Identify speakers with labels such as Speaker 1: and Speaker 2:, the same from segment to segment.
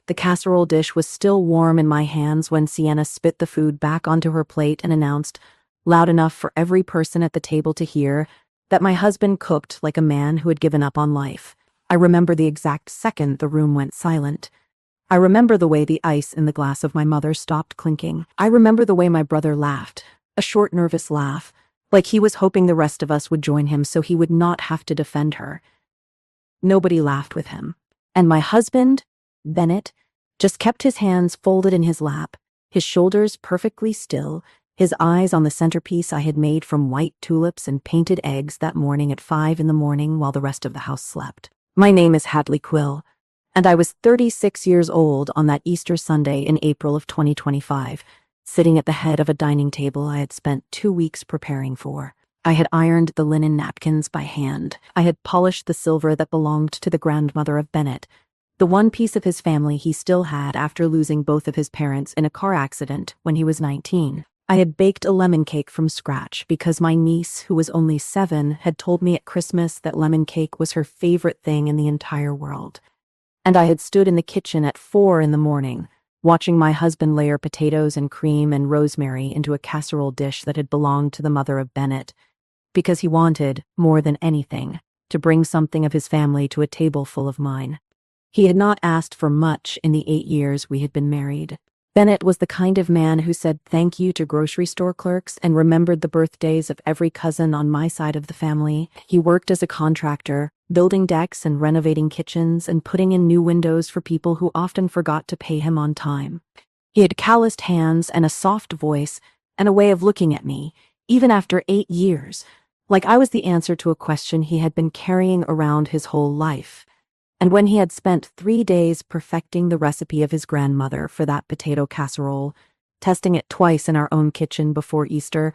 Speaker 1: The casserole dish was still warm in my hands when Sienna spit the food back onto her plate and announced, loud enough for every person at the table to hear, that my husband cooked like a man who had given up on life. I remember the exact second the room went silent. I remember the way the ice in the glass of my mother stopped clinking. I remember the way my brother laughed, a short, nervous laugh, like he was hoping the rest of us would join him so he would not have to defend her. Nobody laughed with him. And my husband, Bennett, just kept his hands folded in his lap, his shoulders perfectly still, his eyes on the centerpiece I had made from white tulips and painted eggs that morning at 5 a.m. while the rest of the house slept. My name is Hadley Quill, and I was 36 years old on that Easter Sunday in April of 2025, sitting at the head of a dining table I had spent 2 weeks preparing for. I had ironed the linen napkins by hand. I had polished the silver that belonged to the grandmother of Bennett, the one piece of his family he still had after losing both of his parents in a car accident when he was 19. I had baked a lemon cake from scratch because my niece, who was only 7, had told me at Christmas that lemon cake was her favorite thing in the entire world. And I had stood in the kitchen at 4 a.m, watching my husband layer potatoes and cream and rosemary into a casserole dish that had belonged to the mother of Bennett, because he wanted, more than anything, to bring something of his family to a table full of mine. He had not asked for much in the 8 years we had been married. Bennett was the kind of man who said thank you to grocery store clerks and remembered the birthdays of every cousin on my side of the family. He worked as a contractor, building decks and renovating kitchens and putting in new windows for people who often forgot to pay him on time. He had calloused hands and a soft voice and a way of looking at me, even after 8 years, like I was the answer to a question he had been carrying around his whole life. And when he had spent 3 days perfecting the recipe of his grandmother for that potato casserole, testing it twice in our own kitchen before Easter,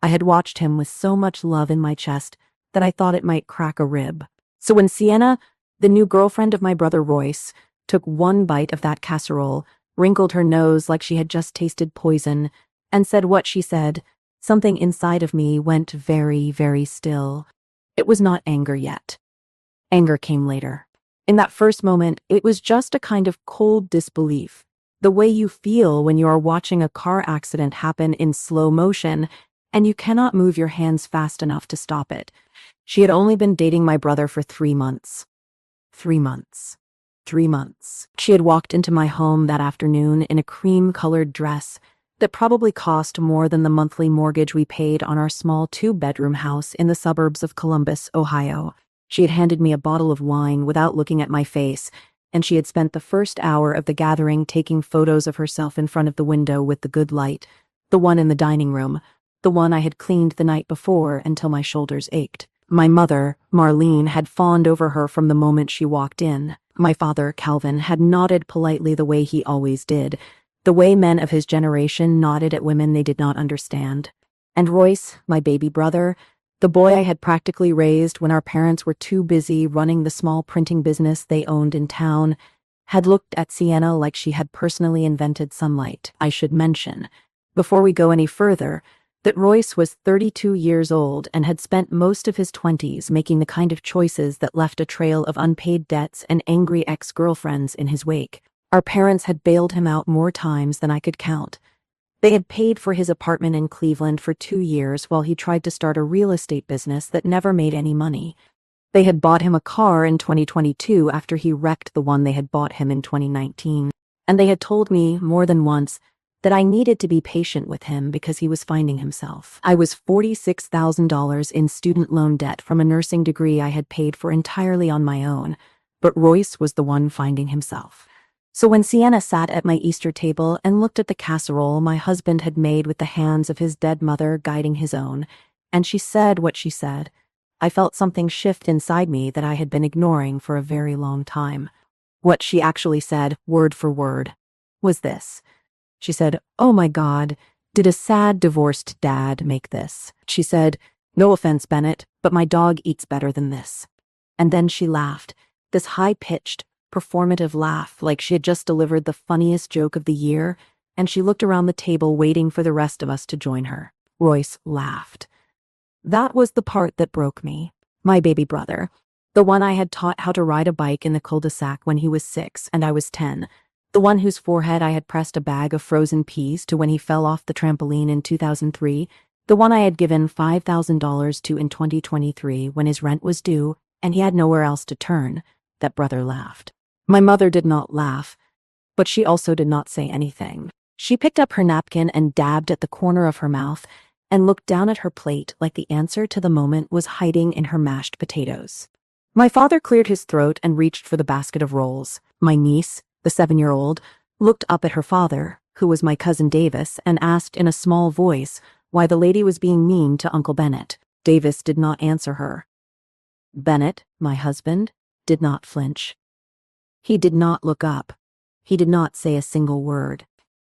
Speaker 1: I had watched him with so much love in my chest that I thought it might crack a rib. So when Sienna, the new girlfriend of my brother Royce, took one bite of that casserole, wrinkled her nose like she had just tasted poison, and said what she said, something inside of me went very, very still. It was not anger yet. Anger came later. In that first moment, it was just a kind of cold disbelief, the way you feel when you are watching a car accident happen in slow motion and you cannot move your hands fast enough to stop it. She had only been dating my brother for 3 months. 3 months. 3 months. She had walked into my home that afternoon in a cream-colored dress that probably cost more than the monthly mortgage we paid on our small 2-bedroom house in the suburbs of Columbus, Ohio. She had handed me a bottle of wine without looking at my face, and she had spent the first hour of the gathering taking photos of herself in front of the window with the good light, the one in the dining room, the one I had cleaned the night before until my shoulders ached. My mother, Marlene, had fawned over her from the moment she walked in. My father, Calvin, had nodded politely the way he always did, the way men of his generation nodded at women they did not understand. And Royce, my baby brother, the boy I had practically raised when our parents were too busy running the small printing business they owned in town, had looked at Sienna like she had personally invented sunlight. I should mention, before we go any further, that Royce was 32 years old and had spent most of his 20s making the kind of choices that left a trail of unpaid debts and angry ex-girlfriends in his wake. Our parents had bailed him out more times than I could count. They had paid for his apartment in Cleveland for 2 years while he tried to start a real estate business that never made any money. They had bought him a car in 2022 after he wrecked the one they had bought him in 2019. And they had told me more than once that I needed to be patient with him because he was finding himself. I was $46,000 in student loan debt from a nursing degree I had paid for entirely on my own, but Royce was the one finding himself. So when Sienna sat at my Easter table and looked at the casserole my husband had made with the hands of his dead mother guiding his own, and she said what she said, I felt something shift inside me that I had been ignoring for a very long time. What she actually said, word for word, was this. She said, "Oh my God, did a sad divorced dad make this?" She said, "No offense, Bennett, but my dog eats better than this." And then she laughed, this high-pitched, performative laugh like she had just delivered the funniest joke of the year, and she looked around the table waiting for the rest of us to join her. Royce laughed. That was the part that broke me. My baby brother, the one I had taught how to ride a bike in the cul-de-sac when he was 6 and I was 10, The one whose forehead I had pressed a bag of frozen peas to when he fell off the trampoline in 2003. The one I had given $5,000 to in 2023 when his rent was due and he had nowhere else to turn. That brother laughed. My mother did not laugh, but she also did not say anything. She picked up her napkin and dabbed at the corner of her mouth and looked down at her plate like the answer to the moment was hiding in her mashed potatoes. My father cleared his throat and reached for the basket of rolls. My niece, the 7-year-old, looked up at her father, who was my cousin Davis, and asked in a small voice why the lady was being mean to Uncle Bennett. Davis did not answer her. Bennett, my husband, did not flinch. He did not look up. He did not say a single word.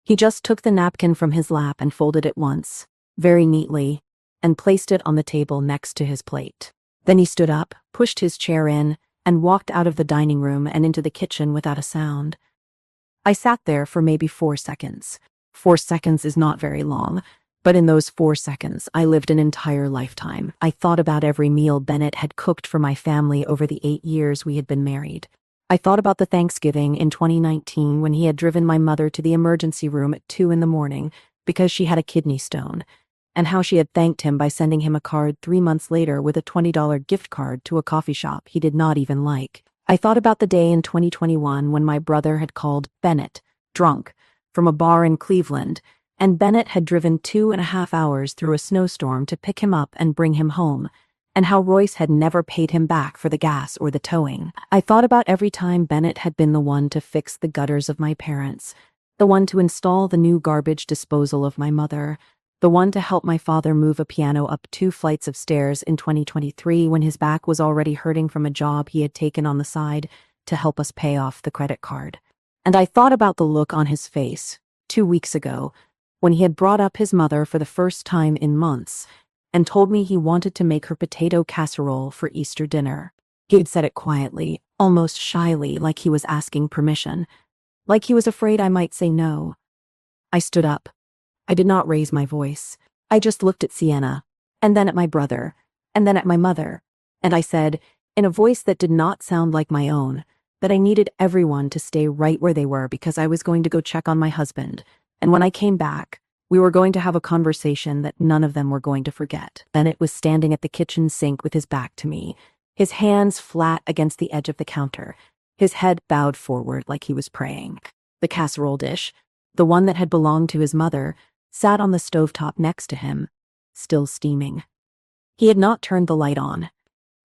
Speaker 1: He just took the napkin from his lap and folded it once, very neatly, and placed it on the table next to his plate. Then he stood up, pushed his chair in, and walked out of the dining room and into the kitchen without a sound. I sat there for maybe 4 seconds. 4 seconds is not very long, but in those 4 seconds, I lived an entire lifetime. I thought about every meal Bennett had cooked for my family over the 8 years we had been married. I thought about the Thanksgiving in 2019 when he had driven my mother to the emergency room at 2 a.m. because she had a kidney stone, and how she had thanked him by sending him a card 3 months later with a $20 gift card to a coffee shop he did not even like. I thought about the day in 2021 when my brother had called Bennett, drunk, from a bar in Cleveland, and Bennett had driven 2.5 hours through a snowstorm to pick him up and bring him home, and how Royce had never paid him back for the gas or the towing. I thought about every time Bennett had been the one to fix the gutters of my parents, the one to install the new garbage disposal of my mother, the one to help my father move a piano up 2 flights of stairs in 2023 when his back was already hurting from a job he had taken on the side to help us pay off the credit card. And I thought about the look on his face 2 weeks ago when he had brought up his mother for the first time in months and told me he wanted to make her potato casserole for Easter dinner. He had said it quietly, almost shyly, like he was asking permission, like he was afraid I might say no. I stood up. I did not raise my voice. I just looked at Sienna, and then at my brother, and then at my mother, and I said, in a voice that did not sound like my own, that I needed everyone to stay right where they were because I was going to go check on my husband, and when I came back, we were going to have a conversation that none of them were going to forget. Bennett was standing at the kitchen sink with his back to me, his hands flat against the edge of the counter, his head bowed forward like he was praying. The casserole dish, the one that had belonged to his mother, sat on the stovetop next to him, still steaming. He had not turned the light on.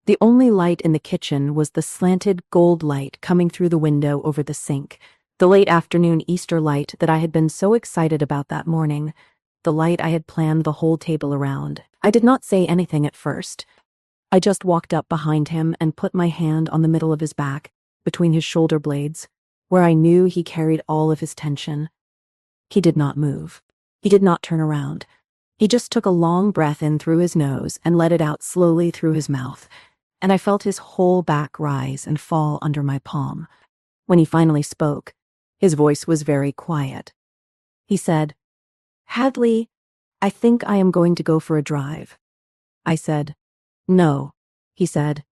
Speaker 1: The only light in the kitchen was the slanted gold light coming through the window over the sink, the late afternoon Easter light that I had been so excited about that morning, the light I had planned the whole table around. I did not say anything at first. I just walked up behind him and put my hand on the middle of his back, between his shoulder blades, where I knew he carried all of his tension. He did not move. He did not turn around. He just took a long breath in through his nose and let it out slowly through his mouth, and I felt his whole back rise and fall under my palm. When he finally spoke, his voice was very quiet. He said, "Hadley, I think I am going to go for a drive." I said, "No." He said,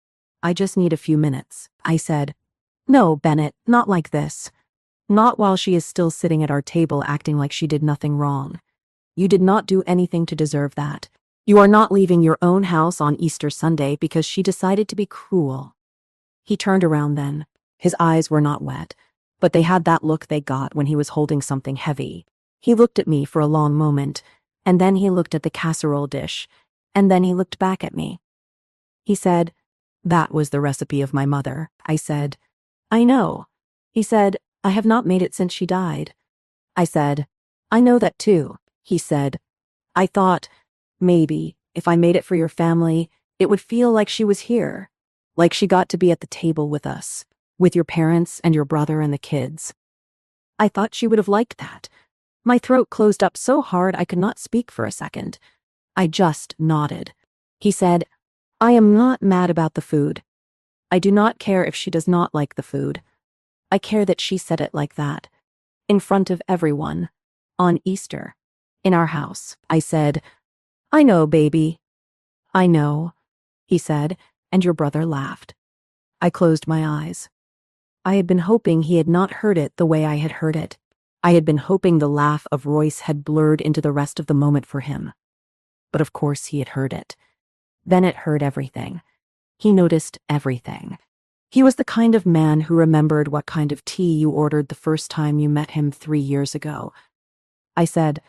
Speaker 1: "I just need a few minutes." I said, "No, Bennett, not like this. Not while she is still sitting at our table acting like she did nothing wrong. You did not do anything to deserve that. You are not leaving your own house on Easter Sunday because she decided to be cruel." He turned around then. His eyes were not wet, but they had that look they got when he was holding something heavy. He looked at me for a long moment, and then he looked at the casserole dish, and then he looked back at me. He said, "That was the recipe of my mother." I said, "I know." He said, "I have not made it since she died." I said, "I know that too." He said, "I thought, maybe, if I made it for your family, it would feel like she was here, like she got to be at the table with us, with your parents and your brother and the kids." I thought she would have liked that. My throat closed up so hard I could not speak for a second. I just nodded. He said, "I am not mad about the food. I do not care if she does not like the food. I care that she said it like that, in front of everyone, on Easter, in our house." I said, "I know, baby. I know," he said, and your brother laughed. I closed my eyes. I had been hoping he had not heard it the way I had heard it. I had been hoping the laugh of Royce had blurred into the rest of the moment for him. But of course he had heard it. Bennett heard everything. He noticed everything. He was the kind of man who remembered what kind of tea you ordered the first time you met him 3 years ago. I said,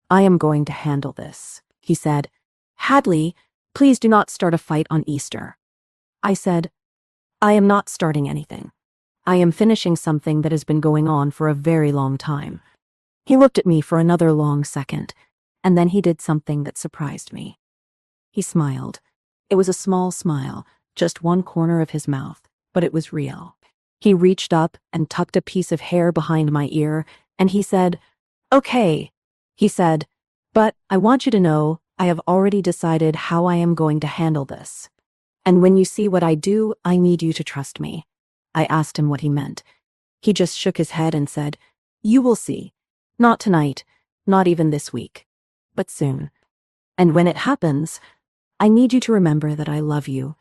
Speaker 1: "I am going to handle this." He said, "Hadley, please do not start a fight on Easter." I said, "I am not starting anything. I am finishing something that has been going on for a very long time." He looked at me for another long second, and then he did something that surprised me. He smiled. It was a small smile, just one corner of his mouth, but it was real. He reached up and tucked a piece of hair behind my ear, and he said, "Okay," he said, "but I want you to know I have already decided how I am going to handle this. And when you see what I do, I need you to trust me." I asked him what he meant. He just shook his head and said, "You will see. Not tonight, not even this week, but soon. And when it happens, I need you to remember that I love you,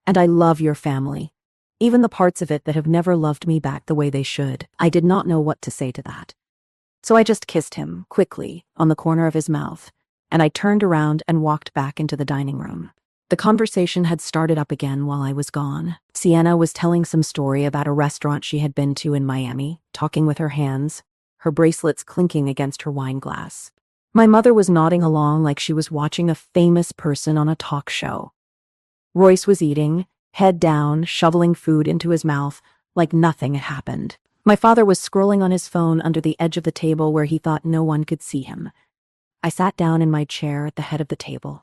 Speaker 1: and I love your family, even the parts of it that have never loved me back the way they should." I did not know what to say to that. So I just kissed him, quickly, on the corner of his mouth, and I turned around and walked back into the dining room. The conversation had started up again while I was gone. Sienna was telling some story about a restaurant she had been to in Miami, talking with her hands, her bracelets clinking against her wine glass. My mother was nodding along like she was watching a famous person on a talk show. Royce was eating, head down, shoveling food into his mouth, like nothing had happened. My father was scrolling on his phone under the edge of the table where he thought no one could see him. I sat down in my chair at the head of the table.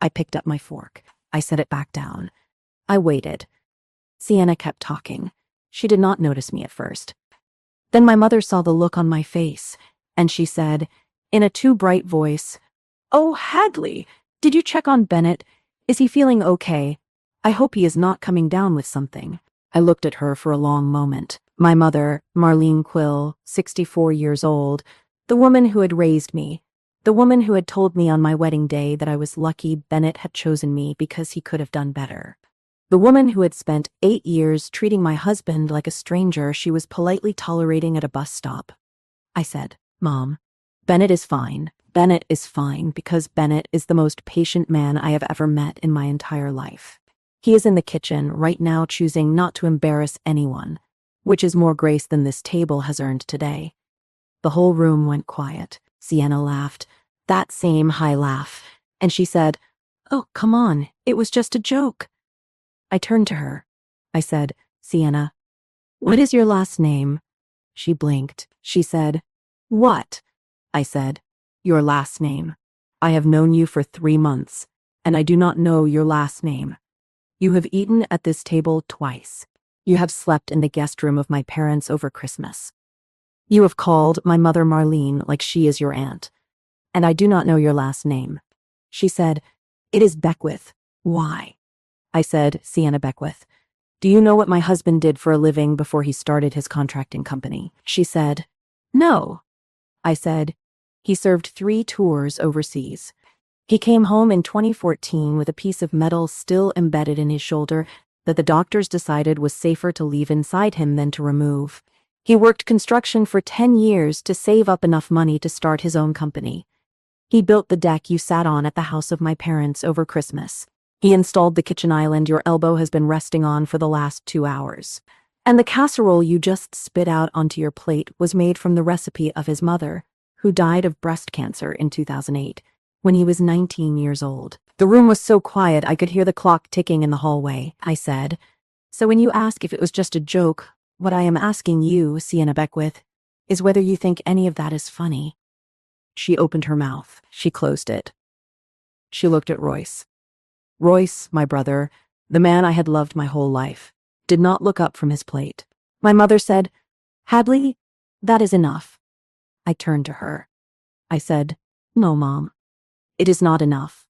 Speaker 1: I picked up my fork. I set it back down. I waited. Sienna kept talking. She did not notice me at first. Then my mother saw the look on my face, and she said, in a too bright voice, "Oh, Hadley, did you check on Bennett? Is he feeling okay? I hope he is not coming down with something." I looked at her for a long moment. My mother, Marlene Quill, 64 years old, the woman who had raised me, the woman who had told me on my wedding day that I was lucky Bennett had chosen me because he could have done better. The woman who had spent 8 years treating my husband like a stranger she was politely tolerating at a bus stop. I said, "Mom, Bennett is fine. Bennett is fine because Bennett is the most patient man I have ever met in my entire life. He is in the kitchen right now choosing not to embarrass anyone, which is more grace than this table has earned today." The whole room went quiet. Sienna laughed, that same high laugh, and she said, "Oh, come on, it was just a joke." I turned to her. I said, "Sienna, what is your last name?" She blinked. She said, "What?" I said, "Your last name. I have known you for 3 months, and I do not know your last name. You have eaten at this table twice. You have slept in the guest room of my parents over Christmas. You have called my mother Marlene like she is your aunt, and I do not know your last name." She said, "It is Beckwith. Why?" I said, "Sienna Beckwith. Do you know what my husband did for a living before he started his contracting company?" She said, "No." I said, "He served 3 tours overseas. He came home in 2014 with a piece of metal still embedded in his shoulder that the doctors decided was safer to leave inside him than to remove. He worked construction for 10 years to save up enough money to start his own company. He built the deck you sat on at the house of my parents over Christmas. He installed the kitchen island your elbow has been resting on for the last 2 hours. And the casserole you just spit out onto your plate was made from the recipe of his mother, who died of breast cancer in 2008, when he was 19 years old." The room was so quiet I could hear the clock ticking in the hallway. I said, "So when you ask if it was just a joke, what I am asking you, Sienna Beckwith, is whether you think any of that is funny." She opened her mouth. She closed it. She looked at Royce. Royce, my brother, the man I had loved my whole life, did not look up from his plate. My mother said, "Hadley, that is enough." I turned to her. I said, "No, Mom. It is not enough.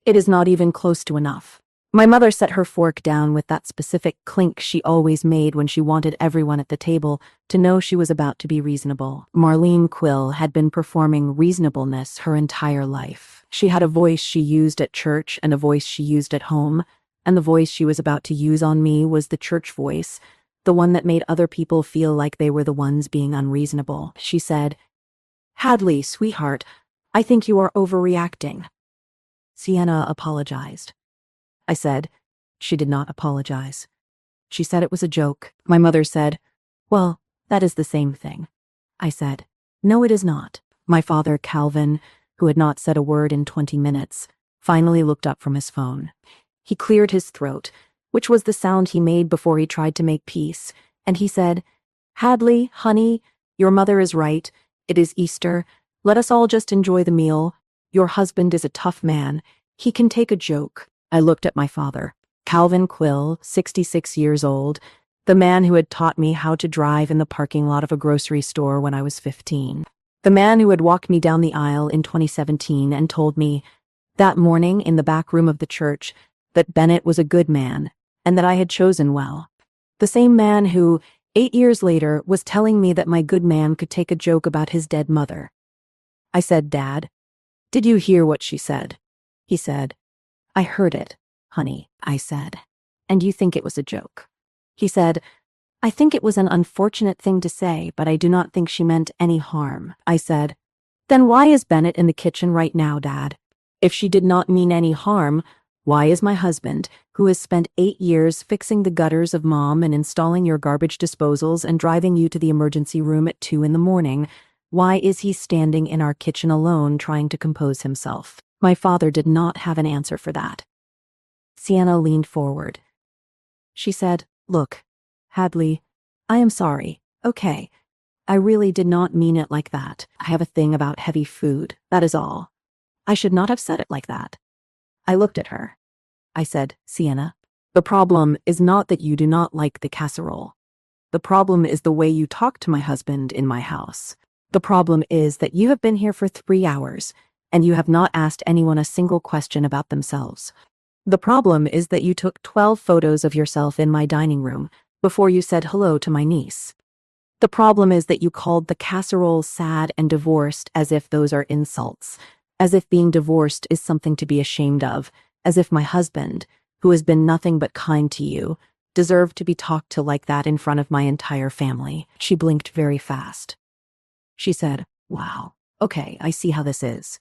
Speaker 1: It is not even close to enough." My mother set her fork down with that specific clink she always made when she wanted everyone at the table to know she was about to be reasonable. Marlene Quill had been performing reasonableness her entire life. She had a voice she used at church and a voice she used at home, and the voice she was about to use on me was the church voice, the one that made other people feel like they were the ones being unreasonable. She said, "Hadley, sweetheart, I think you are overreacting." Sienna apologized. I said, "She did not apologize. She said it was a joke." My mother said, "Well, that is the same thing." I said, "No, it is not." My father, Calvin, who had not said a word in 20 minutes, finally looked up from his phone. He cleared his throat, which was the sound he made before he tried to make peace, and he said, "Hadley, honey, your mother is right. It is Easter. Let us all just enjoy the meal. Your husband is a tough man. He can take a joke." I looked at my father, Calvin Quill, 66 years old, the man who had taught me how to drive in the parking lot of a grocery store when I was 15. The man who had walked me down the aisle in 2017 and told me, that morning in the back room of the church, that Bennett was a good man and that I had chosen well. The same man who, 8 years later, was telling me that my good man could take a joke about his dead mother. I said, "Dad, did you hear what she said?" He said, "I heard it, honey," I said. "And you think it was a joke?" He said, "I think it was an unfortunate thing to say, but I do not think she meant any harm." I said, "Then why is Bennett in the kitchen right now, Dad? If she did not mean any harm, why is my husband, who has spent 8 years fixing the gutters of Mom and installing your garbage disposals and driving you to the emergency room at 2 in the morning, why is he standing in our kitchen alone trying to compose himself?" My father did not have an answer for that. Sienna leaned forward. She said, "Look, Hadley, I am sorry, okay? I really did not mean it like that. I have a thing about heavy food, that is all. I should not have said it like that." I looked at her. I said, "Sienna, the problem is not that you do not like the casserole. The problem is the way you talk to my husband in my house. The problem is that you have been here for 3 hours, and you have not asked anyone a single question about themselves. The problem is that you took 12 photos of yourself in my dining room before you said hello to my niece. The problem is that you called the casserole sad and divorced as if those are insults, as if being divorced is something to be ashamed of, as if my husband, who has been nothing but kind to you, deserved to be talked to like that in front of my entire family." She blinked very fast. She said, "Wow, okay, I see how this is."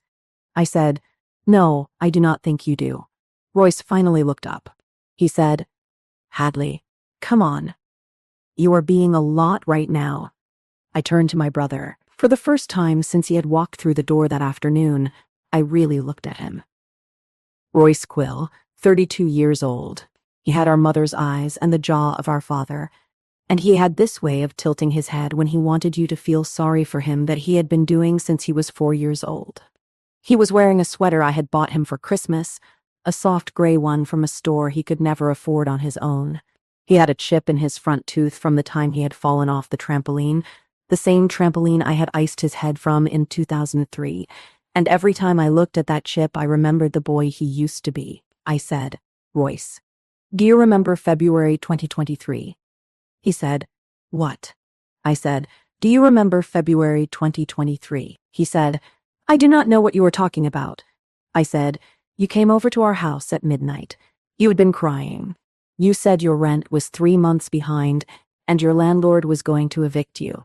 Speaker 1: I said, "No, I do not think you do." Royce finally looked up. He said, "Hadley, come on. You are being a lot right now." I turned to my brother. For the first time since he had walked through the door that afternoon, I really looked at him. Royce Quill, 32 years old. He had our mother's eyes and the jaw of our father, and he had this way of tilting his head when he wanted you to feel sorry for him that he had been doing since he was 4 years old. He was wearing a sweater I had bought him for Christmas, a soft gray one from a store he could never afford on his own. He had a chip in his front tooth from the time he had fallen off the trampoline, the same trampoline I had iced his head from in 2003, and every time I looked at that chip I remembered the boy he used to be. I said, "Royce, do you remember February 2023? He said, "What?" I said, "Do you remember February 2023? He said, "I do not know what you are talking about." I said, "You came over to our house at midnight. You had been crying. You said your rent was 3 months behind and your landlord was going to evict you.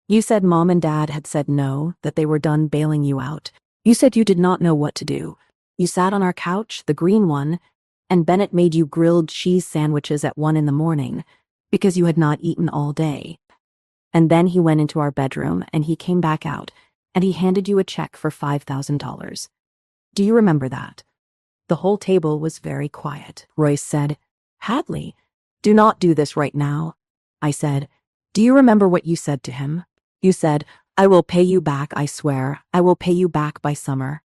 Speaker 1: You said Mom and Dad had said no, that they were done bailing you out. You said you did not know what to do. You sat on our couch, the green one, and Bennett made you grilled cheese sandwiches at 1 in the morning because you had not eaten all day. And then he went into our bedroom and he came back out and he handed you a check for $5,000. Do you remember that?" The whole table was very quiet. Royce said, "Hadley, do not do this right now." I said, "Do you remember what you said to him? You said, 'I will pay you back, I swear. I will pay you back by summer.'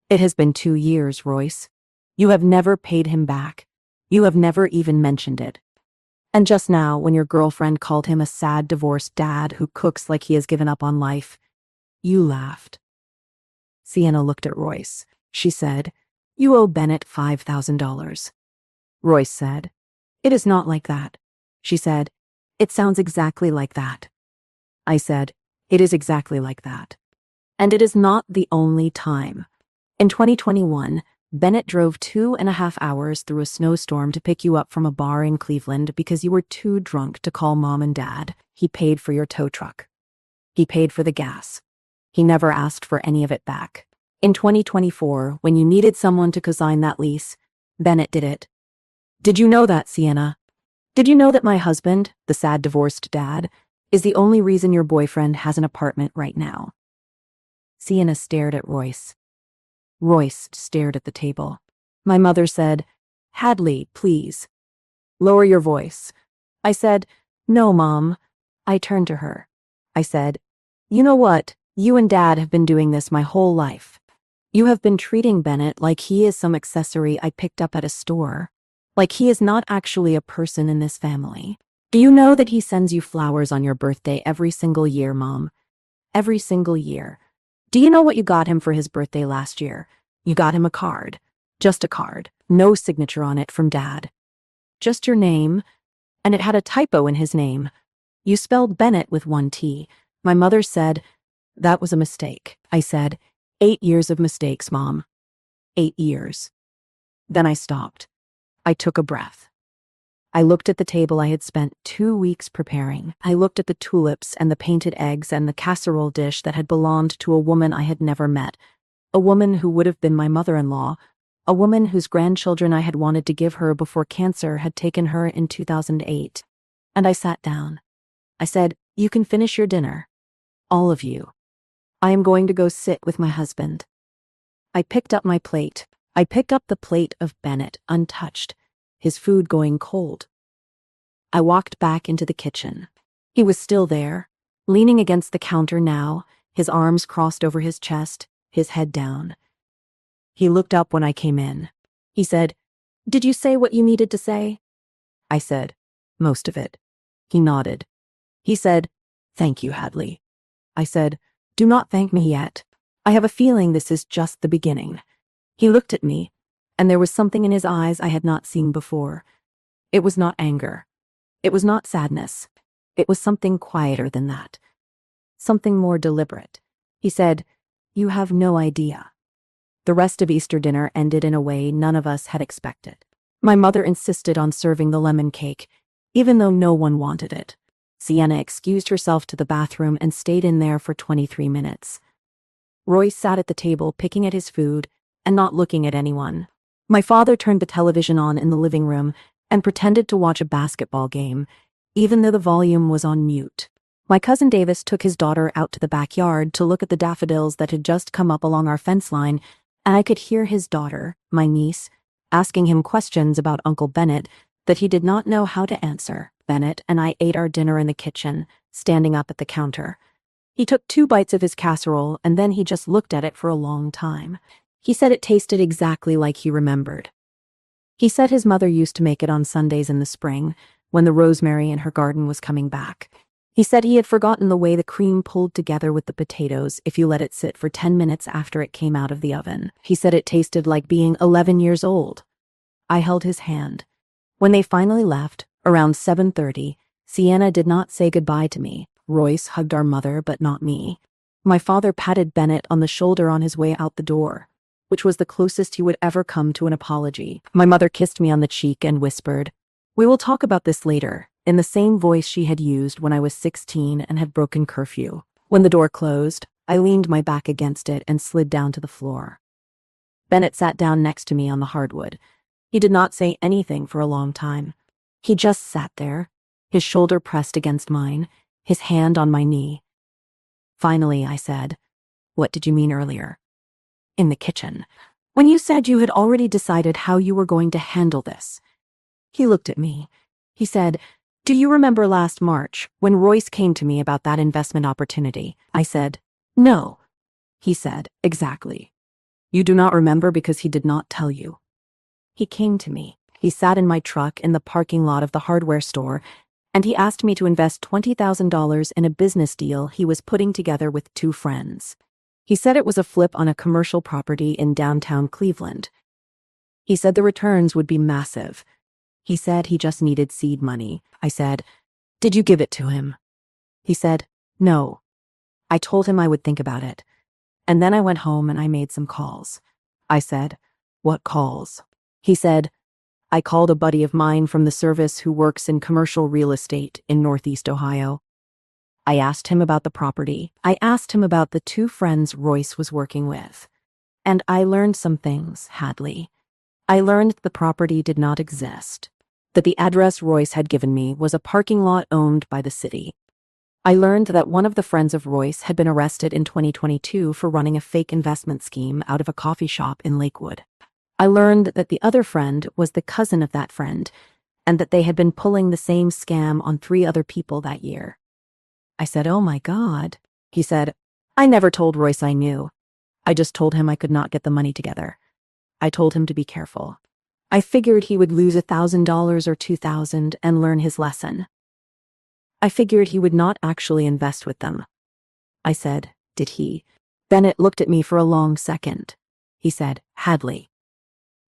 Speaker 1: It has been 2 years, Royce. You have never paid him back. You have never even mentioned it. And just now, when your girlfriend called him a sad divorced dad who cooks like he has given up on life, you laughed." Sienna looked at Royce. She said, "You owe Bennett $5,000. Royce said, "It is not like that." She said, "It sounds exactly like that." I said, "It is exactly like that. And it is not the only time. In 2021, Bennett drove 2.5 hours through a snowstorm to pick you up from a bar in Cleveland because you were too drunk to call mom and dad. He paid for your tow truck. He paid for the gas. He never asked for any of it back. In 2024, when you needed someone to co-sign that lease, Bennett did it. Did you know that, Sienna? Did you know that my husband, the sad divorced dad, is the only reason your boyfriend has an apartment right now? Sienna stared at Royce. Royce stared at the table. My mother said, "Hadley, please. Lower your voice." I said, "No, Mom." I turned to her. I said, "You know what? You and Dad have been doing this my whole life. You have been treating Bennett like he is some accessory I picked up at a store. Like he is not actually a person in this family. Do you know that he sends you flowers on your birthday every single year, Mom? Every single year. Do you know what you got him for his birthday last year? You got him a card. Just a card. No signature on it from Dad. Just your name. And it had a typo in his name. You spelled Bennett with one T. My mother said, that was a mistake. I said, 8 years of mistakes, Mom. 8 years. Then I stopped. I took a breath. I looked at the table I had spent 2 weeks preparing. I looked at the tulips and the painted eggs and the casserole dish that had belonged to a woman I had never met, a woman who would have been my mother-in-law, a woman whose grandchildren I had wanted to give her before cancer had taken her in 2008. And I sat down. I said, "You can finish your dinner. All of you. I am going to go sit with my husband." I picked up my plate. I picked up the plate of Bennett, untouched, his food going cold. I walked back into the kitchen. He was still there, leaning against the counter now, his arms crossed over his chest, his head down. He looked up when I came in. He said, "Did you say what you needed to say?" I said, "Most of it." He nodded. He said, "Thank you, Hadley." I said, "Do not thank me yet. I have a feeling this is just the beginning." He looked at me, and there was something in his eyes I had not seen before. It was not anger. It was not sadness. It was something quieter than that. Something more deliberate. He said, "You have no idea." The rest of Easter dinner ended in a way none of us had expected. My mother insisted on serving the lemon cake, even though no one wanted it. Sienna excused herself to the bathroom and stayed in there for 23 minutes. Royce sat at the table picking at his food and not looking at anyone. My father turned the television on in the living room and pretended to watch a basketball game, even though the volume was on mute. My cousin Davis took his daughter out to the backyard to look at the daffodils that had just come up along our fence line, and I could hear his daughter, my niece, asking him questions about Uncle Bennett that he did not know how to answer. Bennett and I ate our dinner in the kitchen, standing up at the counter. He took 2 bites of his casserole, and then he just looked at it for a long time. He said it tasted exactly like he remembered. He said his mother used to make it on Sundays in the spring, when the rosemary in her garden was coming back. He said he had forgotten the way the cream pulled together with the potatoes if you let it sit for 10 minutes after it came out of the oven. He said it tasted like being 11 years old. I held his hand. When they finally left, around 7:30, Sienna did not say goodbye to me. Royce hugged our mother, but not me. My father patted Bennett on the shoulder on his way out the door, which was the closest he would ever come to an apology. My mother kissed me on the cheek and whispered, "We will talk about this later," in the same voice she had used when I was 16 and had broken curfew. When the door closed, I leaned my back against it and slid down to the floor. Bennett sat down next to me on the hardwood. He did not say anything for a long time. He just sat there, his shoulder pressed against mine, his hand on my knee. Finally, I said, "What did you mean earlier?" "In the kitchen, when you said you had already decided how you were going to handle this." He looked at me. He said, "Do you remember last March when Royce came to me about that investment opportunity?" I said, "No." He said, "Exactly. You do not remember because he did not tell you." He came to me. He sat in my truck in the parking lot of the hardware store, and he asked me to invest $20,000 in a business deal he was putting together with 2 friends. He said it was a flip on a commercial property in downtown Cleveland. He said the returns would be massive. He said he just needed seed money. I said, "Did you give it to him?" He said, "No." I told him I would think about it. And then I went home and I made some calls. I said, "What calls?" He said, "I called a buddy of mine from the service who works in commercial real estate in Northeast Ohio. I asked him about the property. I asked him about the two friends Royce was working with. And I learned some things, Hadley. I learned the property did not exist, that the address Royce had given me was a parking lot owned by the city. I learned that one of the friends of Royce had been arrested in 2022 for running a fake investment scheme out of a coffee shop in Lakewood. I learned that the other friend was the cousin of that friend, and that they had been pulling the same scam on 3 other people that year." I said, "Oh my God." He said, "I never told Royce I knew. I just told him I could not get the money together. I told him to be careful. I figured he would lose $1,000 or $2,000 and learn his lesson. I figured he would not actually invest with them." I said, "Did he?" Bennett looked at me for a long second. He said, "Hadley,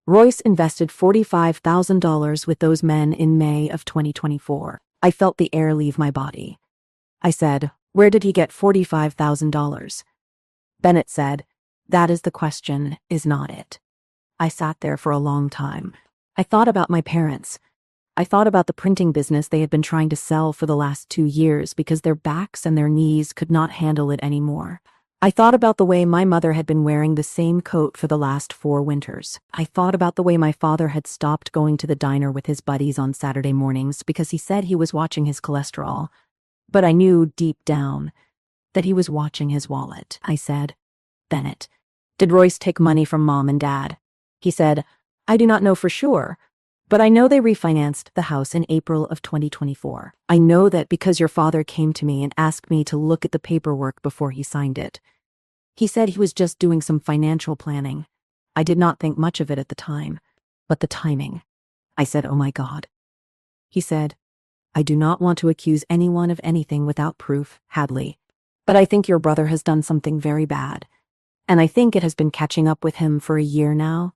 Speaker 1: Royce invested $45,000 with those men in May of 2024. I felt the air leave my body. I said, "Where did he get $45,000? Bennett said, "That is the question, is not it?" I sat there for a long time. I thought about my parents. I thought about the printing business they had been trying to sell for the last 2 years because their backs and their knees could not handle it anymore. I thought about the way my mother had been wearing the same coat for the last 4 winters. I thought about the way my father had stopped going to the diner with his buddies on Saturday mornings because he said he was watching his cholesterol. But I knew deep down that he was watching his wallet. I said, "Bennett, did Royce take money from Mom and Dad?" He said, "I do not know for sure, but I know they refinanced the house in April of 2024. I know that because your father came to me and asked me to look at the paperwork before he signed it. He said he was just doing some financial planning. I did not think much of it at the time, but the timing." I said, "Oh my God." He said, "I do not want to accuse anyone of anything without proof, Hadley, but I think your brother has done something very bad, and I think it has been catching up with him for a year now.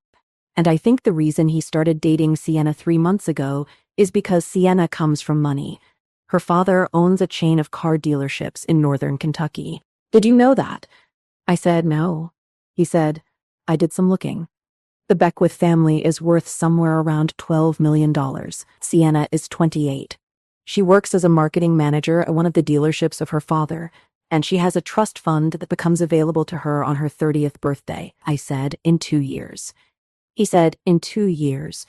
Speaker 1: And I think the reason he started dating Sienna 3 months ago is because Sienna comes from money. Her father owns a chain of car dealerships in northern Kentucky. Did you know that?" I said, "No." He said, "I did some looking. The Beckwith family is worth somewhere around $12 million. Sienna is 28. She works as a marketing manager at one of the dealerships of her father, and she has a trust fund that becomes available to her on her 30th birthday." I said, "In 2 years. He said, "In 2 years.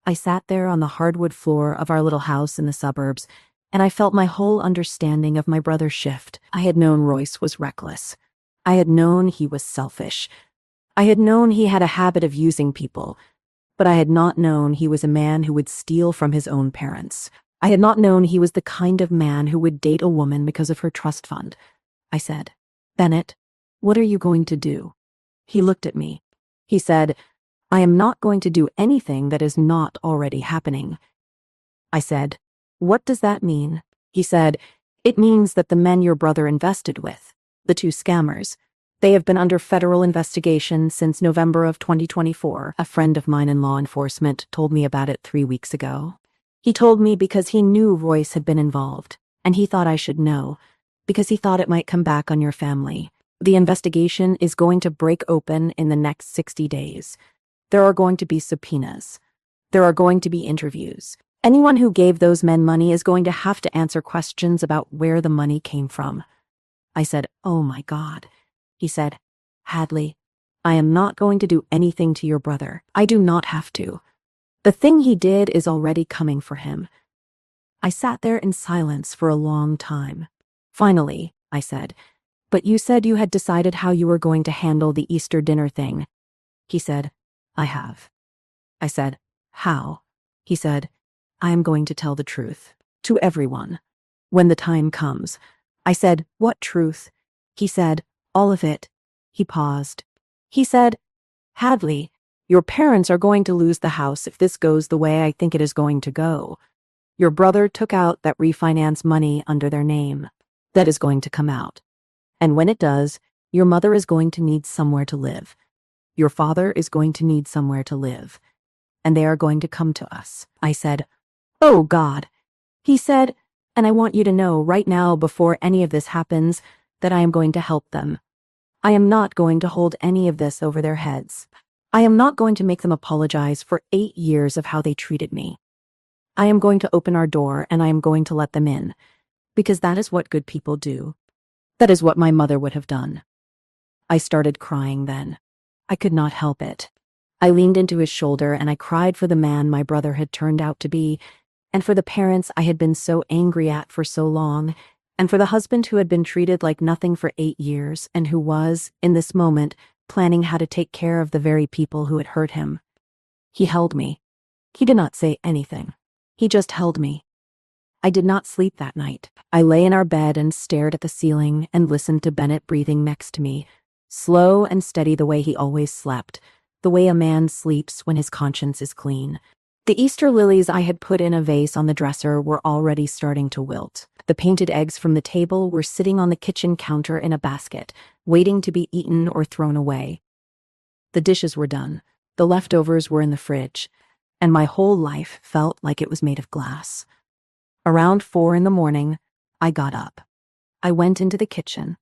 Speaker 1: I sat there on the hardwood floor of our little house in the suburbs, and I felt my whole understanding of my brother shift. I had known Royce was reckless. I had known he was selfish. I had known he had a habit of using people, but I had not known he was a man who would steal from his own parents. I had not known he was the kind of man who would date a woman because of her trust fund." I said, "Bennett, what are you going to do?" He looked at me. He said, "I am not going to do anything that is not already happening." I said, "What does that mean?" He said, "It means that the men your brother invested with, the 2 scammers, they have been under federal investigation since November of 2024. A friend of mine in law enforcement told me about it 3 weeks ago. He told me because he knew Royce had been involved, and he thought I should know, because he thought it might come back on your family. The investigation is going to break open in the next 60 days. There are going to be subpoenas. There are going to be interviews. Anyone who gave those men money is going to have to answer questions about where the money came from." I said, "Oh my God." He said, "Hadley, I am not going to do anything to your brother. I do not have to. The thing he did is already coming for him." I sat there in silence for a long time. Finally, I said, "But you said you had decided how you were going to handle the Easter dinner thing." He said, "I have." I said, "How?" He said, "I am going to tell the truth. To everyone. When the time comes." I said, "What truth?" He said, "All of it." He paused. He said, "Hadley, your parents are going to lose the house if this goes the way I think it is going to go. Your brother took out that refinance money under their name. That is going to come out. And when it does, your mother is going to need somewhere to live. Your father is going to need somewhere to live. And they are going to come to us." I said, "Oh God." He said, "And I want you to know right now before any of this happens that I am going to help them. I am not going to hold any of this over their heads. I am not going to make them apologize for 8 years of how they treated me. I am going to open our door and I am going to let them in, because that is what good people do. That is what my mother would have done. I started crying then. I could not help it. I leaned into his shoulder and I cried for the man my brother had turned out to be, and for the parents I had been so angry at for so long, and for the husband who had been treated like nothing for 8 years and who was, in this moment, planning how to take care of the very people who had hurt him. He held me. He did not say anything. He just held me. I did not sleep that night. I lay in our bed and stared at the ceiling and listened to Bennett breathing next to me, slow and steady the way he always slept, the way a man sleeps when his conscience is clean. The Easter lilies I had put in a vase on the dresser were already starting to wilt. The painted eggs from the table were sitting on the kitchen counter in a basket, waiting to be eaten or thrown away. The dishes were done. The leftovers were in the fridge, and my whole life felt like it was made of glass. Around 4 a.m, I got up. I went into the kitchen.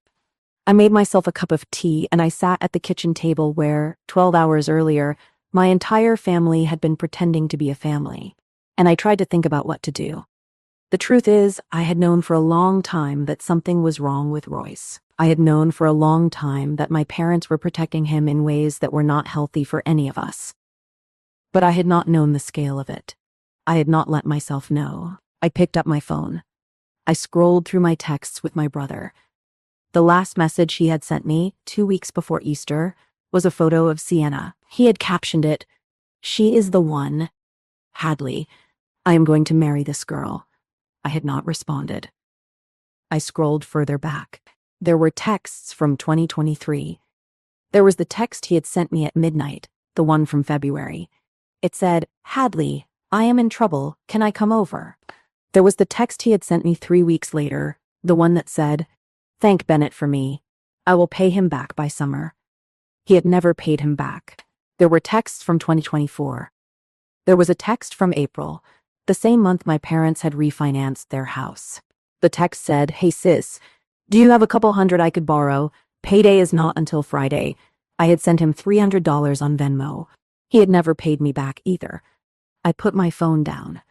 Speaker 1: I made myself a cup of tea and I sat at the kitchen table where, 12 hours earlier, my entire family had been pretending to be a family, and I tried to think about what to do. The truth is, I had known for a long time that something was wrong with Royce. I had known for a long time that my parents were protecting him in ways that were not healthy for any of us. But I had not known the scale of it. I had not let myself know. I picked up my phone. I scrolled through my texts with my brother. The last message he had sent me, 2 weeks before Easter, was a photo of Sienna. He had captioned it, "She is the one. Hadley, I am going to marry this girl." I had not responded. I scrolled further back. There were texts from 2023. There was the text he had sent me at midnight, the one from February. It said, "Hadley, I am in trouble. Can I come over?" There was the text he had sent me 3 weeks later, the one that said, "Thank Bennett for me. I will pay him back by summer." He had never paid him back. There were texts from 2024. There was a text from April, the same month my parents had refinanced their house. The text said, "Hey sis, do you have a couple hundred I could borrow? Payday is not until Friday." I had sent him $300 on Venmo. He had never paid me back either. I put my phone down.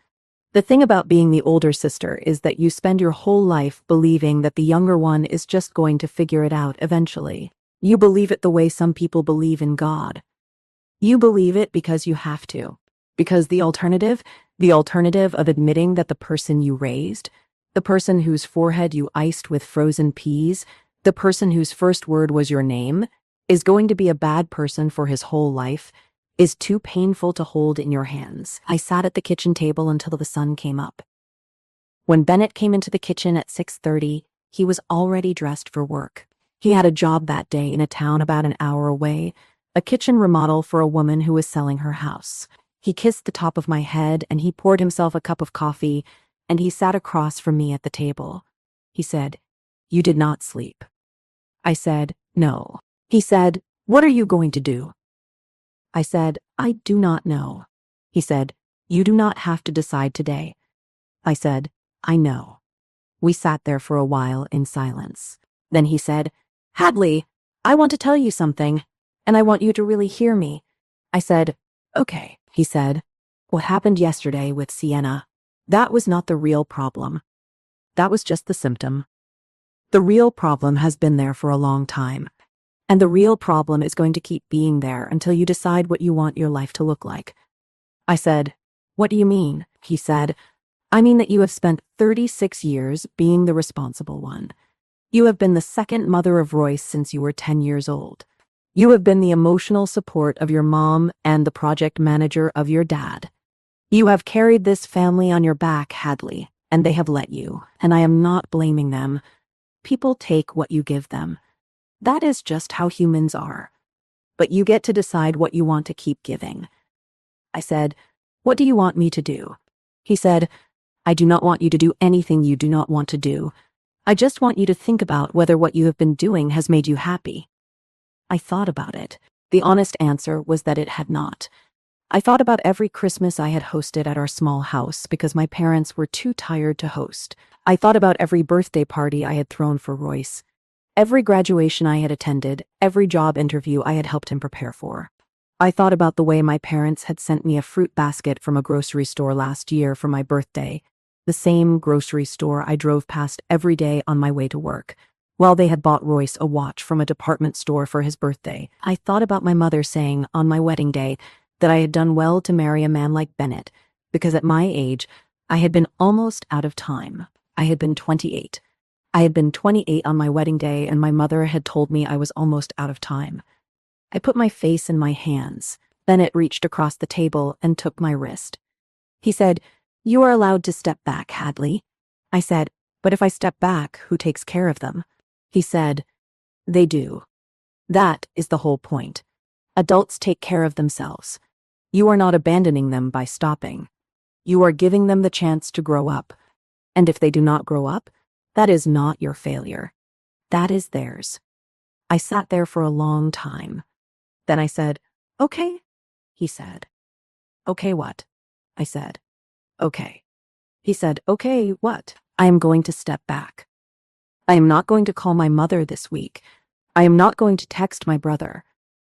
Speaker 1: The thing about being the older sister is that you spend your whole life believing that the younger one is just going to figure it out eventually. You believe it the way some people believe in God. You believe it because you have to. Because the alternative of admitting that the person you raised, the person whose forehead you iced with frozen peas, the person whose first word was your name, is going to be a bad person for his whole life, is too painful to hold in your hands. I sat at the kitchen table until the sun came up. When Bennett came into the kitchen at 6:30, he was already dressed for work. He had a job that day in a town about an hour away, a kitchen remodel for a woman who was selling her house. He kissed the top of my head and he poured himself a cup of coffee and he sat across from me at the table. He said, "You did not sleep." I said, "No." He said, "What are you going to do?" I said, "I do not know." He said, "You do not have to decide today." I said, "I know." We sat there for a while in silence. Then he said, "Hadley, I want to tell you something, and I want you to really hear me." I said, "Okay." He said, "What happened yesterday with Sienna, that was not the real problem. That was just the symptom. The real problem has been there for a long time, and the real problem is going to keep being there until you decide what you want your life to look like." I said, "What do you mean?" He said, "I mean that you have spent 36 years being the responsible one. You have been the second mother of Royce since you were 10 years old. You have been the emotional support of your mom and the project manager of your dad. You have carried this family on your back, Hadley, and they have let you, and I am not blaming them. People take what you give them. That is just how humans are. But you get to decide what you want to keep giving." I said, "What do you want me to do?" He said, "I do not want you to do anything you do not want to do. I just want you to think about whether what you have been doing has made you happy." I thought about it. The honest answer was that it had not. I thought about every Christmas I had hosted at our small house because my parents were too tired to host. I thought about every birthday party I had thrown for Royce, every graduation I had attended, every job interview I had helped him prepare for. I thought about the way my parents had sent me a fruit basket from a grocery store last year for my birthday, the same grocery store I drove past every day on my way to work, while they had bought Royce a watch from a department store for his birthday. I thought about my mother saying on my wedding day that I had done well to marry a man like Bennett, because at my age, I had been almost out of time. I had been 28. I had been 28 on my wedding day, and my mother had told me I was almost out of time. I put my face in my hands. Bennett reached across the table and took my wrist. He said, "You are allowed to step back, Hadley." I said, "But if I step back, who takes care of them?" He said, "They do. That is the whole point. Adults take care of themselves. You are not abandoning them by stopping. You are giving them the chance to grow up. And if they do not grow up, that is not your failure. That is theirs." I sat there for a long time. Then I said, "Okay." He said, "Okay, what?" I said, "Okay." He said, "Okay, what?" "I am going to step back. I am not going to call my mother this week. I am not going to text my brother.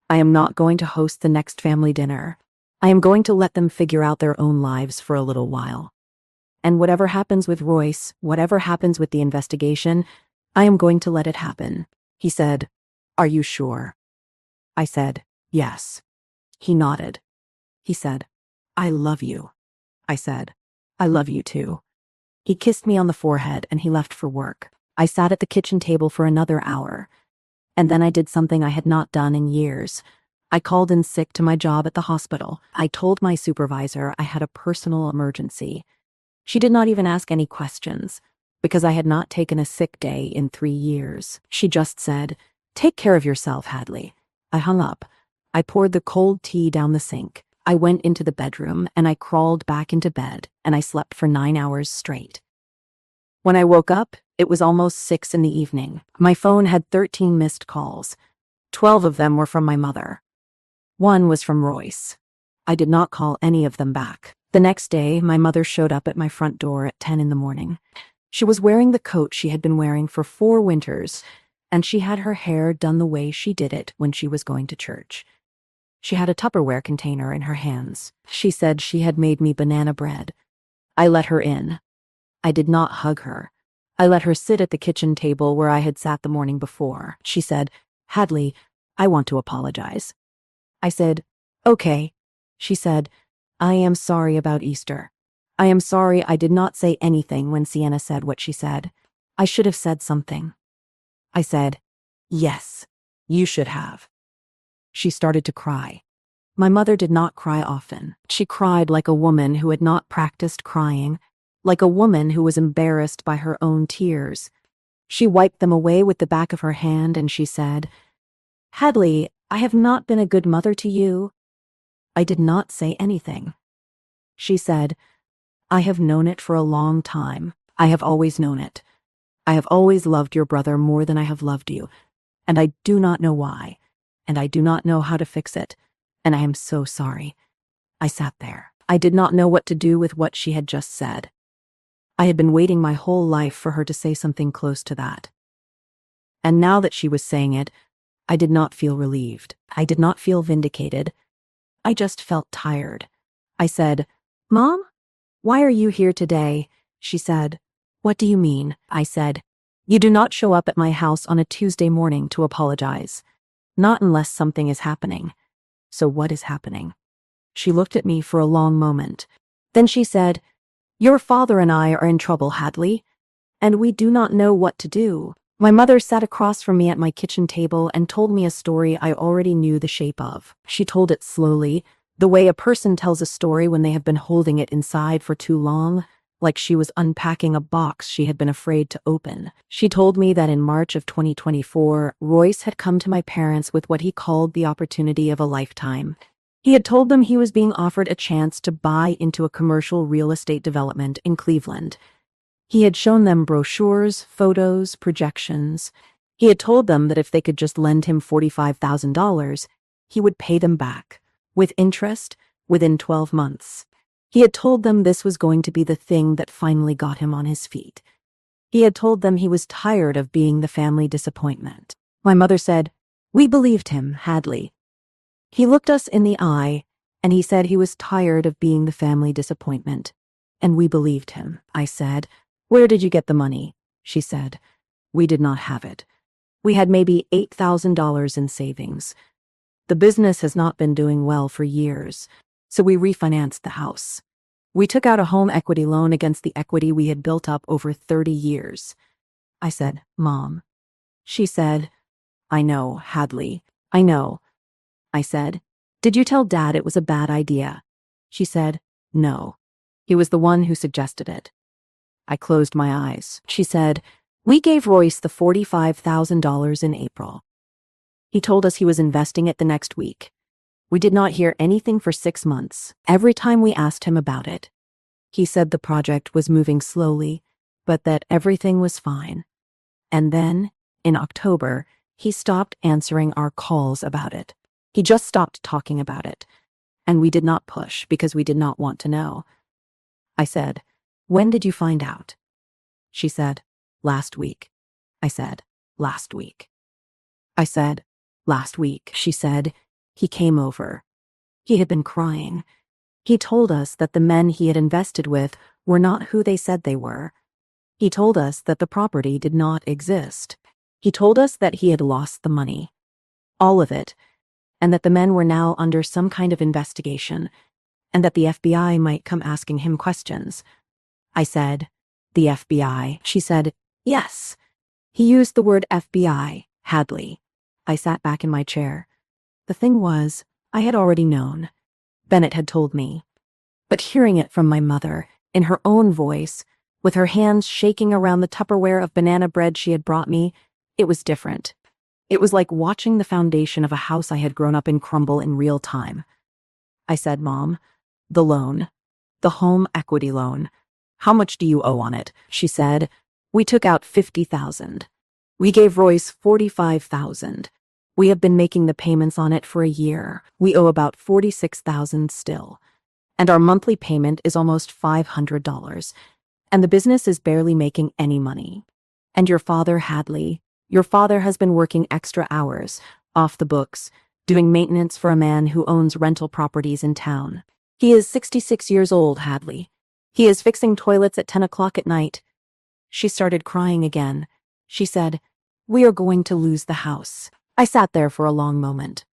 Speaker 1: I am not going to host the next family dinner. I am going to let them figure out their own lives for a little while. And whatever happens with Royce, whatever happens with the investigation, I am going to let it happen." He said, "Are you sure?" I said, "Yes." He nodded. He said, "I love you." I said, "I love you too." He kissed me on the forehead and he left for work. I sat at the kitchen table for another hour. And then I did something I had not done in years. I called in sick to my job at the hospital. I told my supervisor I had a personal emergency. She did not even ask any questions, because I had not taken a sick day in 3 years. She just said, "Take care of yourself, Hadley." I hung up. I poured the cold tea down the sink. I went into the bedroom and I crawled back into bed and I slept for 9 hours straight. When I woke up, it was almost 6 in the evening. My phone had 13 missed calls. 12 of them were from my mother. 1 was from Royce. I did not call any of them back. The next day, my mother showed up at my front door at 10 in the morning. She was wearing the coat she had been wearing for 4 winters, and she had her hair done the way she did it when she was going to church. She had a Tupperware container in her hands. She said she had made me banana bread. I let her in. I did not hug her. I let her sit at the kitchen table where I had sat the morning before. She said, "Hadley, I want to apologize." I said, "Okay." She said, "I am sorry about Easter. I am sorry I did not say anything when Sienna said what she said. I should have said something." I said, "Yes, you should have." She started to cry. My mother did not cry often. She cried like a woman who had not practiced crying, like a woman who was embarrassed by her own tears. She wiped them away with the back of her hand and she said, "Hadley, I have not been a good mother to you." I did not say anything. She said, "I have known it for a long time. I have always known it. I have always loved your brother more than I have loved you, and I do not know why, and I do not know how to fix it, and I am so sorry." I sat there. I did not know what to do with what she had just said. I had been waiting my whole life for her to say something close to that. And now that she was saying it, I did not feel relieved. I did not feel vindicated. I just felt tired. I said, "Mom, why are you here today?" She said, "What do you mean?" I said, "You do not show up at my house on a Tuesday morning to apologize. Not unless something is happening. So what is happening?" She looked at me for a long moment. Then she said, "Your father and I are in trouble, Hadley, and we do not know what to do." My mother sat across from me at my kitchen table and told me a story I already knew the shape of. She told it slowly, the way a person tells a story when they have been holding it inside for too long, like she was unpacking a box she had been afraid to open. She told me that in March of 2024, Royce had come to my parents with what he called the opportunity of a lifetime. He had told them he was being offered a chance to buy into a commercial real estate development in Cleveland. He had shown them brochures, photos, projections. He had told them that if they could just lend him $45,000, he would pay them back, with interest, within 12 months. He had told them this was going to be the thing that finally got him on his feet. He had told them he was tired of being the family disappointment. My mother said, "We believed him, Hadley." He looked us in the eye, and he said he was tired of being the family disappointment. And we believed him. I said, "Where did you get the money?" She said, "We did not have it. We had maybe $8,000 in savings. The business has not been doing well for years, so we refinanced the house. We took out a home equity loan against the equity we had built up over 30 years. I said, "Mom." She said, "I know, Hadley. I know." I said, "Did you tell Dad it was a bad idea?" She said, "No. He was the one who suggested it." I closed my eyes. She said, "We gave Royce the $45,000 in April. He told us he was investing it the next week. We did not hear anything for 6 months. Every time we asked him about it, he said the project was moving slowly, but that everything was fine. And then, in October, he stopped answering our calls about it. He just stopped talking about it. And we did not push because we did not want to know." I said, "When did you find out?" She said, "Last week." I said, "Last week." I said, "Last week." She said, "He came over. He had been crying. He told us that the men he had invested with were not who they said they were. He told us that the property did not exist. He told us that he had lost the money. All of it. And that the men were now under some kind of investigation, and that the FBI might come asking him questions." I said, "The FBI?" She said, "Yes. He used the word FBI, Hadley." I sat back in my chair. The thing was, I had already known. Bennett had told me. But hearing it from my mother, in her own voice, with her hands shaking around the Tupperware of banana bread she had brought me, it was different. It was like watching the foundation of a house I had grown up in crumble in real time. I said, "Mom, the loan, the home equity loan. How much do you owe on it?" She said, "We took out $50,000. We gave Royce $45,000. We have been making the payments on it for a year. We owe about $46,000 still. And our monthly payment is almost $500. And the business is barely making any money. And your father, Hadley, your father has been working extra hours, off the books, doing maintenance for a man who owns rental properties in town. He is 66 years old, Hadley. He is fixing toilets at 10 o'clock at night." She started crying again. She said, "We are going to lose the house." I sat there for a long moment.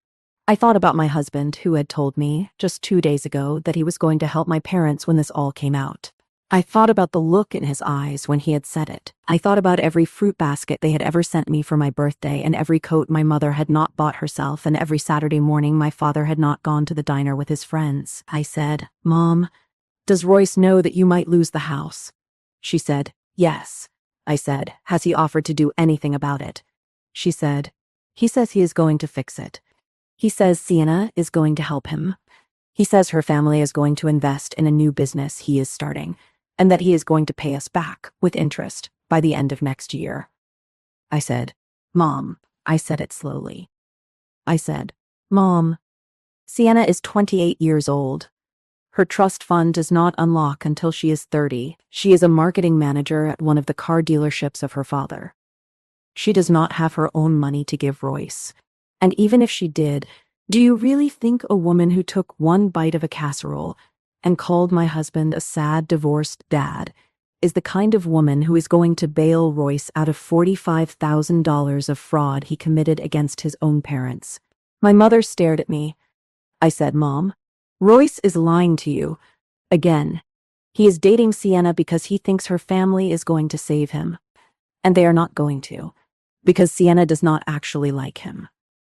Speaker 1: I thought about my husband, who had told me, just 2 days ago, that he was going to help my parents when this all came out. I thought about the look in his eyes when he had said it. I thought about every fruit basket they had ever sent me for my birthday, and every coat my mother had not bought herself, and every Saturday morning my father had not gone to the diner with his friends. I said, "Mom, does Royce know that you might lose the house?" She said, "Yes." I said, "Has he offered to do anything about it?" She said, "He says he is going to fix it. He says Sienna is going to help him. He says her family is going to invest in a new business he is starting, and that he is going to pay us back, with interest, by the end of next year." I said, "Mom," I said it slowly. I said, "Mom, Sienna is 28 years old. Her trust fund does not unlock until she is 30. She is a marketing manager at one of the car dealerships of her father. She does not have her own money to give Royce. And even if she did, do you really think a woman who took one bite of a casserole and called my husband a sad, divorced dad is the kind of woman who is going to bail Royce out of $45,000 of fraud he committed against his own parents?" My mother stared at me. I said, "Mom, Royce is lying to you. Again. He is dating Sienna because he thinks her family is going to save him. And they are not going to, because Sienna does not actually like him.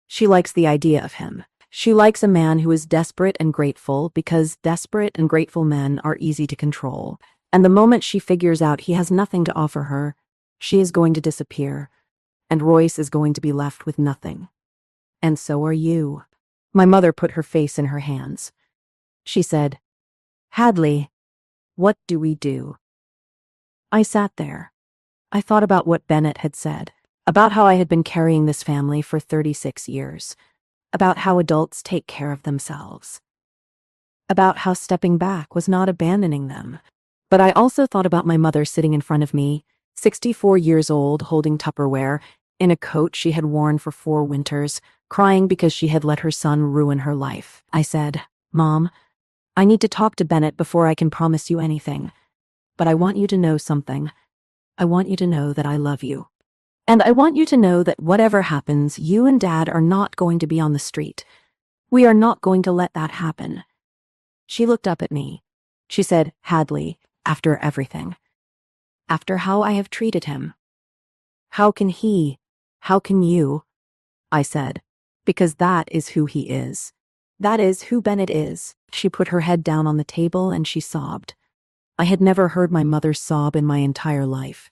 Speaker 1: She likes the idea of him. She likes a man who is desperate and grateful, because desperate and grateful men are easy to control. And the moment she figures out he has nothing to offer her, she is going to disappear, and Royce is going to be left with nothing. And so are you." My mother put her face in her hands. She said, "Hadley, what do we do?" I sat there. I thought about what Bennett had said, about how I had been carrying this family for 36 years, about how adults take care of themselves, about how stepping back was not abandoning them. But I also thought about my mother sitting in front of me, 64 years old, holding Tupperware, in a coat she had worn for 4 winters, crying because she had let her son ruin her life. I said, "Mom, I need to talk to Bennett before I can promise you anything. But I want you to know something. I want you to know that I love you. And I want you to know that whatever happens, you and Dad are not going to be on the street. We are not going to let that happen." She looked up at me. She said, "Hadley, after everything, after how I have treated him, how can you?" I said, "Because that is who he is. That is who Bennett is." She put her head down on the table and she sobbed. I had never heard my mother sob in my entire life.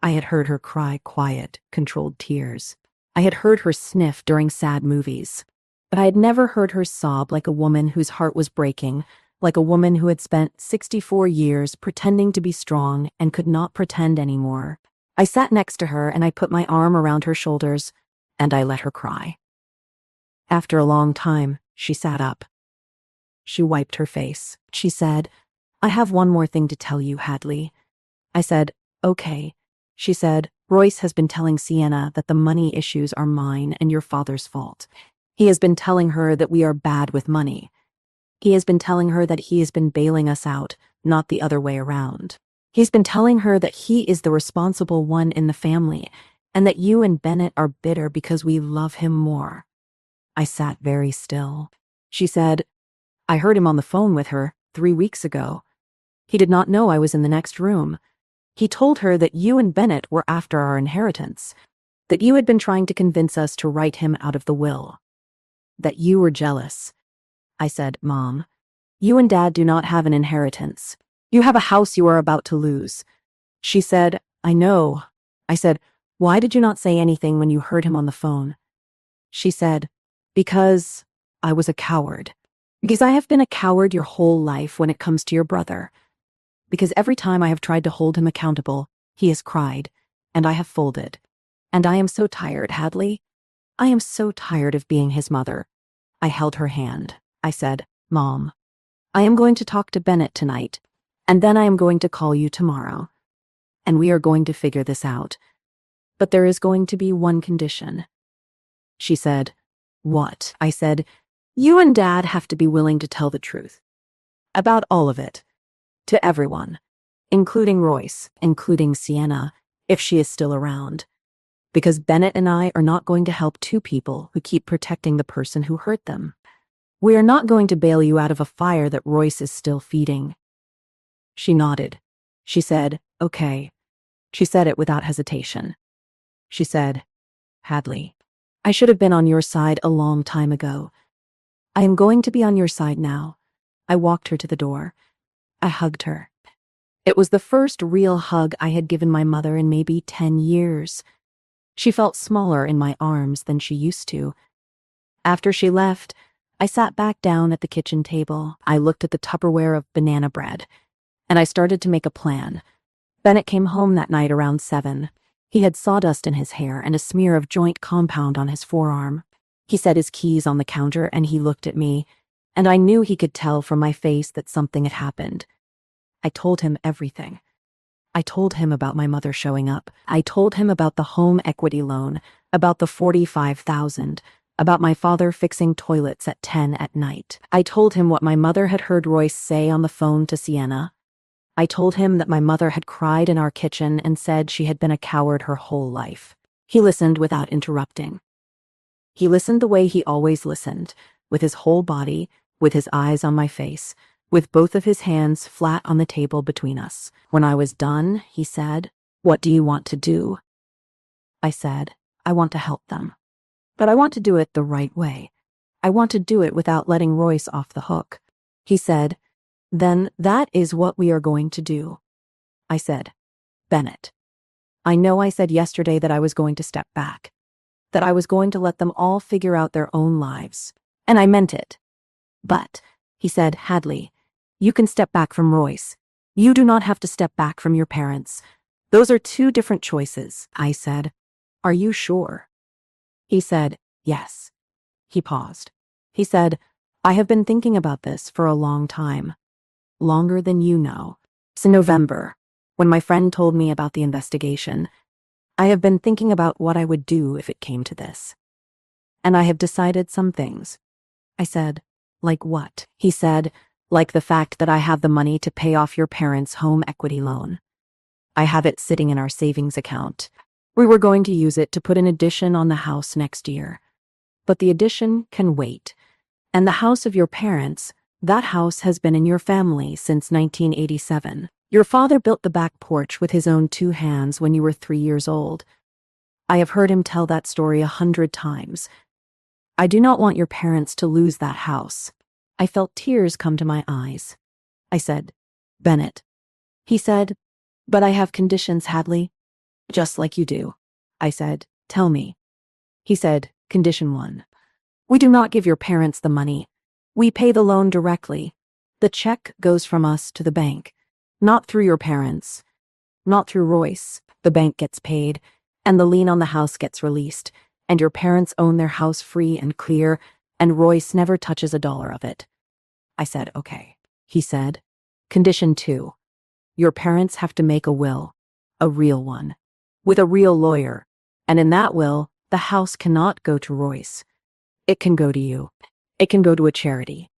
Speaker 1: I had heard her cry quiet, controlled tears. I had heard her sniff during sad movies. But I had never heard her sob like a woman whose heart was breaking, like a woman who had spent 64 years pretending to be strong and could not pretend anymore. I sat next to her and I put my arm around her shoulders, and I let her cry. After a long time, she sat up. She wiped her face. She said, "I have one more thing to tell you, Hadley." I said, "Okay." She said, "Royce has been telling Sienna that the money issues are mine and your father's fault. He has been telling her that we are bad with money. He has been telling her that he has been bailing us out, not the other way around. He's been telling her that he is the responsible one in the family, and that you and Bennett are bitter because we love him more." I sat very still. She said, "I heard him on the phone with her 3 weeks ago. He did not know I was in the next room. He told her that you and Bennett were after our inheritance, that you had been trying to convince us to write him out of the will, that you were jealous." I said, "Mom, you and Dad do not have an inheritance. You have a house you are about to lose." She said, "I know." I said, "Why did you not say anything when you heard him on the phone?" She said, "Because I was a coward. Because I have been a coward your whole life when it comes to your brother. Because every time I have tried to hold him accountable, he has cried, and I have folded. And I am so tired, Hadley. I am so tired of being his mother." I held her hand. I said, "Mom, I am going to talk to Bennett tonight, and then I am going to call you tomorrow. And we are going to figure this out. But there is going to be one condition." She said, "What?" I said, "You and Dad have to be willing to tell the truth. About all of it. To everyone. Including Royce, including Sienna, if she is still around. Because Bennett and I are not going to help two people who keep protecting the person who hurt them. We are not going to bail you out of a fire that Royce is still feeding." She nodded. She said, "Okay." She said it without hesitation. She said, "Hadley, I should have been on your side a long time ago. I am going to be on your side now." I walked her to the door. I hugged her. It was the first real hug I had given my mother in maybe 10 years. She felt smaller in my arms than she used to. After she left, I sat back down at the kitchen table. I looked at the Tupperware of banana bread, and I started to make a plan. Bennett came home that night around 7. He had sawdust in his hair and a smear of joint compound on his forearm. He set his keys on the counter and he looked at me, and I knew he could tell from my face that something had happened. I told him everything. I told him about my mother showing up. I told him about the home equity loan, about the $45,000, about my father fixing toilets at 10 at night. I told him what my mother had heard Royce say on the phone to Sienna. I told him that my mother had cried in our kitchen and said she had been a coward her whole life. He listened without interrupting. He listened the way he always listened, with his whole body, with his eyes on my face, with both of his hands flat on the table between us. When I was done, he said, "What do you want to do?" I said, "I want to help them. But I want to do it the right way. I want to do it without letting Royce off the hook." He said, "Then that is what we are going to do." I said, "Bennett, I know I said yesterday that I was going to step back, that I was going to let them all figure out their own lives. And I meant it. But," he said, "Hadley, you can step back from Royce. You do not have to step back from your parents. Those are two different choices." I said, "Are you sure?" He said, "Yes." He paused. He said, "I have been thinking about this for a long time. Longer than you know. It's in November, when my friend told me about the investigation. I have been thinking about what I would do if it came to this. And I have decided some things. I said, like what? He said, like the fact that I have the money to pay off your parents' home equity loan. I have it sitting in our savings account. We were going to use it to put an addition on the house next year. But the addition can wait. And the house of your parents, that house has been in your family since 1987. Your father built the back porch with his own 2 hands when you were 3 years old. I have heard him tell that story 100 times. I do not want your parents to lose that house. I felt tears come to my eyes. I said, Bennett. He said, but I have conditions, Hadley. Just like you do. I said, tell me. He said, condition 1. We do not give your parents the money. We pay the loan directly. The check goes from us to the bank. Not through your parents. Not through Royce. The bank gets paid, and the lien on the house gets released, and your parents own their house free and clear, and Royce never touches a dollar of it. I said, okay. He said, condition 2. Your parents have to make a will, a real one, with a real lawyer, and in that will, the house cannot go to Royce. It can go to you. It can go to a charity.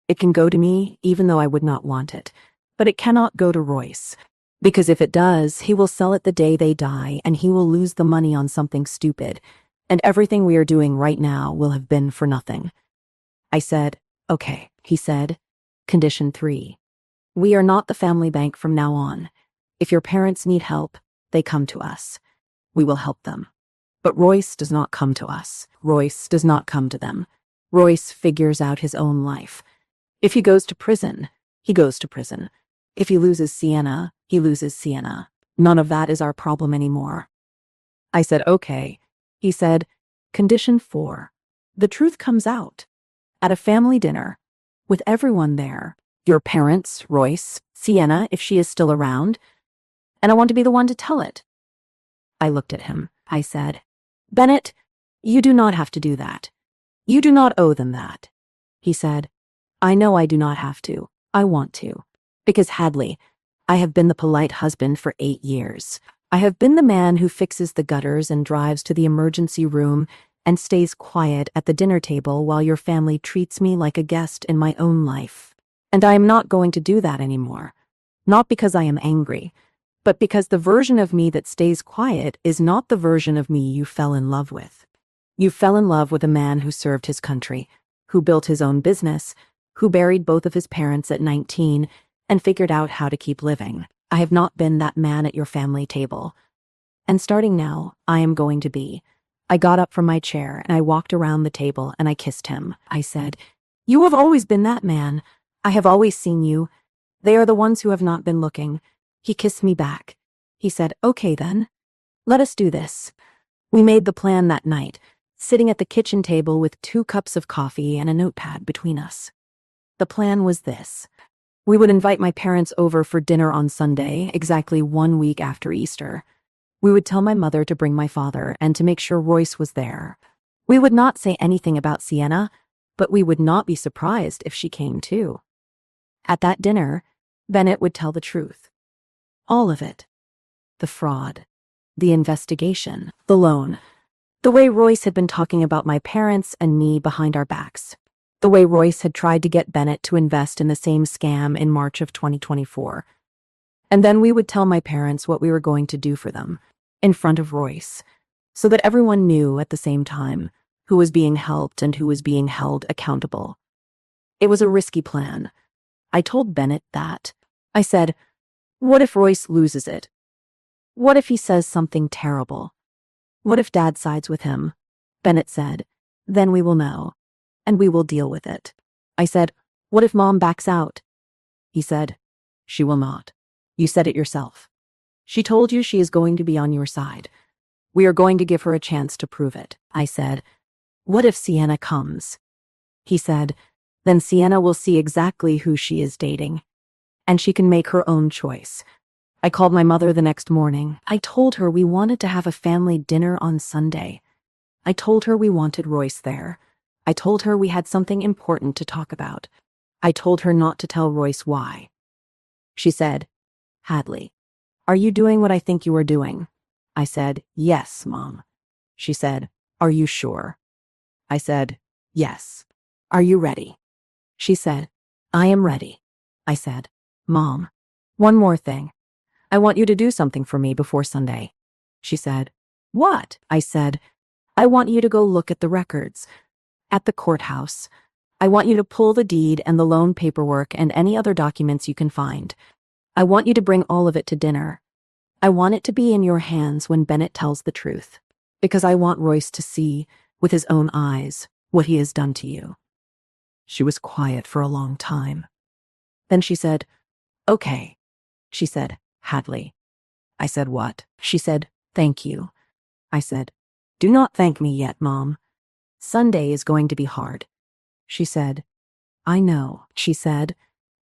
Speaker 1: It can go to me, even though I would not want it, but it cannot go to Royce. Because if it does, he will sell it the day they die, and he will lose the money on something stupid, and everything we are doing right now will have been for nothing. I said, okay. He said, condition 3. We are not the family bank from now on. If your parents need help, they come to us. We will help them. But Royce does not come to us. Royce does not come to them. Royce figures out his own life. If he goes to prison, he goes to prison. If he loses Sienna, he loses Sienna. None of that is our problem anymore. I said, okay. He said, condition 4. The truth comes out. At a family dinner, with everyone there, your parents, Royce, Sienna, if she is still around, and I want to be the one to tell it. I looked at him. I said, Bennett, you do not have to do that. You do not owe them that. He said, I know I do not have to. I want to. Because Hadley, I have been the polite husband for 8 years. I have been the man who fixes the gutters and drives to the emergency room and stays quiet at the dinner table while your family treats me like a guest in my own life. And I am not going to do that anymore. Not because I am angry, but because the version of me that stays quiet is not the version of me you fell in love with. You fell in love with a man who served his country, who built his own business, who buried both of his parents at 19 and figured out how to keep living. I have not been that man at your family table. And starting now, I am going to be. I got up from my chair and I walked around the table and I kissed him. I said, you have always been that man. I have always seen you. They are the ones who have not been looking. He kissed me back. He said, okay then. Let us do this. We made the plan that night, sitting at the kitchen table with 2 cups of coffee and a notepad between us. The plan was this. We would invite my parents over for dinner on Sunday, exactly 1 week after Easter. We would tell my mother to bring my father and to make sure Royce was there. We would not say anything about Sienna, but we would not be surprised if she came too. At that dinner, Bennett would tell the truth. All of it. The fraud, the investigation, the loan, the way Royce had been talking about my parents and me behind our backs, the way Royce had tried to get Bennett to invest in the same scam in March of 2024. And then we would tell my parents what we were going to do for them, in front of Royce, so that everyone knew at the same time who was being helped and who was being held accountable. It was a risky plan. I told Bennett that. I said, what if Royce loses it? What if he says something terrible? What if Dad sides with him? Bennett said, then we will know, and we will deal with it. I said, what if Mom backs out? He said, she will not. You said it yourself. She told you she is going to be on your side. We are going to give her a chance to prove it. I said, what if Sienna comes? He said, then Sienna will see exactly who she is dating, and she can make her own choice. I called my mother the next morning. I told her we wanted to have a family dinner on Sunday. I told her we wanted Royce there. I told her we had something important to talk about. I told her not to tell Royce why. She said, Hadley, are you doing what I think you are doing? I said, "Yes, Mom." She said, "Are you sure?" I said, "Yes." "Are you ready?" She said, "I am ready." I said, "Mom, one more thing. I want you to do something for me before Sunday." She said, "What?" I said, "I want you to go look at the records at the courthouse. I want you to pull the deed and the loan paperwork and any other documents you can find. I want you to bring all of it to dinner. I want it to be in your hands when Bennett tells the truth, because I want Royce to see, with his own eyes, what he has done to you." She was quiet for a long time. Then she said, "Okay." She said, "Hadley." I said, "What?" She said, "Thank you." I said, "Do not thank me yet, Mom. Sunday is going to be hard." She said, "I know," she said,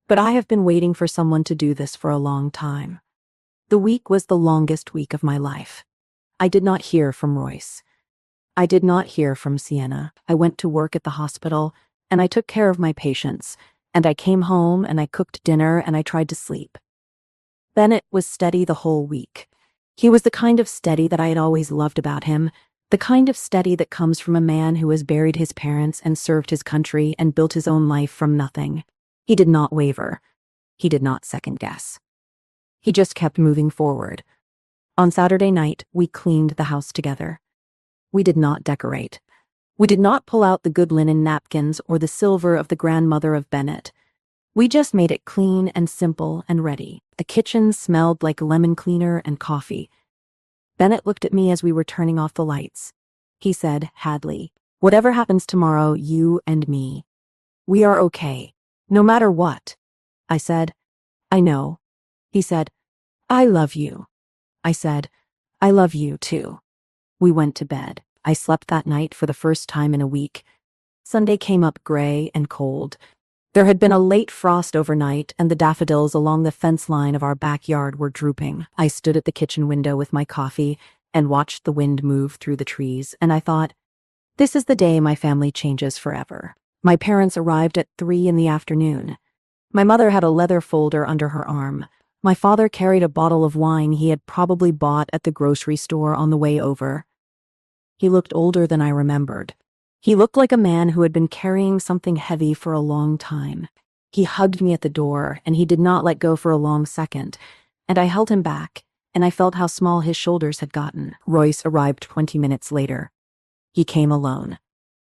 Speaker 1: "but I have been waiting for someone to do this for a long time." The week was the longest week of my life. I did not hear from Royce. I did not hear from Sienna. I went to work at the hospital, and I took care of my patients, and I came home and I cooked dinner and I tried to sleep. Bennett was steady the whole week. He was the kind of steady that I had always loved about him, the kind of steady that comes from a man who has buried his parents and served his country and built his own life from nothing. He did not waver. He did not second guess. He just kept moving forward. On Saturday night, we cleaned the house together. We did not decorate. We did not pull out the good linen napkins or the silver of the grandmother of Bennett. We just made it clean and simple and ready. The kitchen smelled like lemon cleaner and coffee. Bennett looked at me as we were turning off the lights. He said, "Hadley, whatever happens tomorrow, you and me, we are okay, no matter what." I said, "I know." He said, "I love you." I said, "I love you too." We went to bed. I slept that night for the first time in a week. Sunday came up gray and cold. There had been a late frost overnight, and the daffodils along the fence line of our backyard were drooping. I stood at the kitchen window with my coffee and watched the wind move through the trees, and I thought, this is the day my family changes forever. My parents arrived at 3 in the afternoon. My mother had a leather folder under her arm. My father carried a bottle of wine he had probably bought at the grocery store on the way over. He looked older than I remembered. He looked like a man who had been carrying something heavy for a long time. He hugged me at the door, and he did not let go for a long second, and I held him back, and I felt how small his shoulders had gotten. Royce arrived 20 minutes later. He came alone.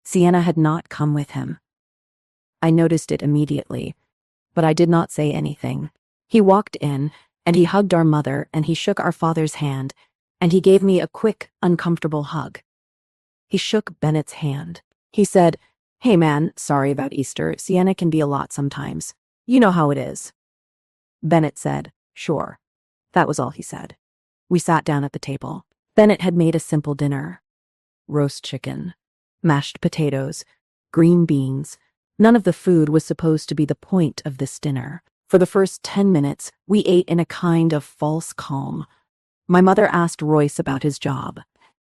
Speaker 1: Sienna had not come with him. I noticed it immediately, but I did not say anything. He walked in, and he hugged our mother, and he shook our father's hand, and he gave me a quick, uncomfortable hug. He shook Bennett's hand. He said, "Hey man, sorry about Easter. Sienna can be a lot sometimes. You know how it is." Bennett said, "Sure." That was all he said. We sat down at the table. Bennett had made a simple dinner. Roast chicken, mashed potatoes, green beans. None of the food was supposed to be the point of this dinner. For the first 10 minutes, we ate in a kind of false calm. My mother asked Royce about his job.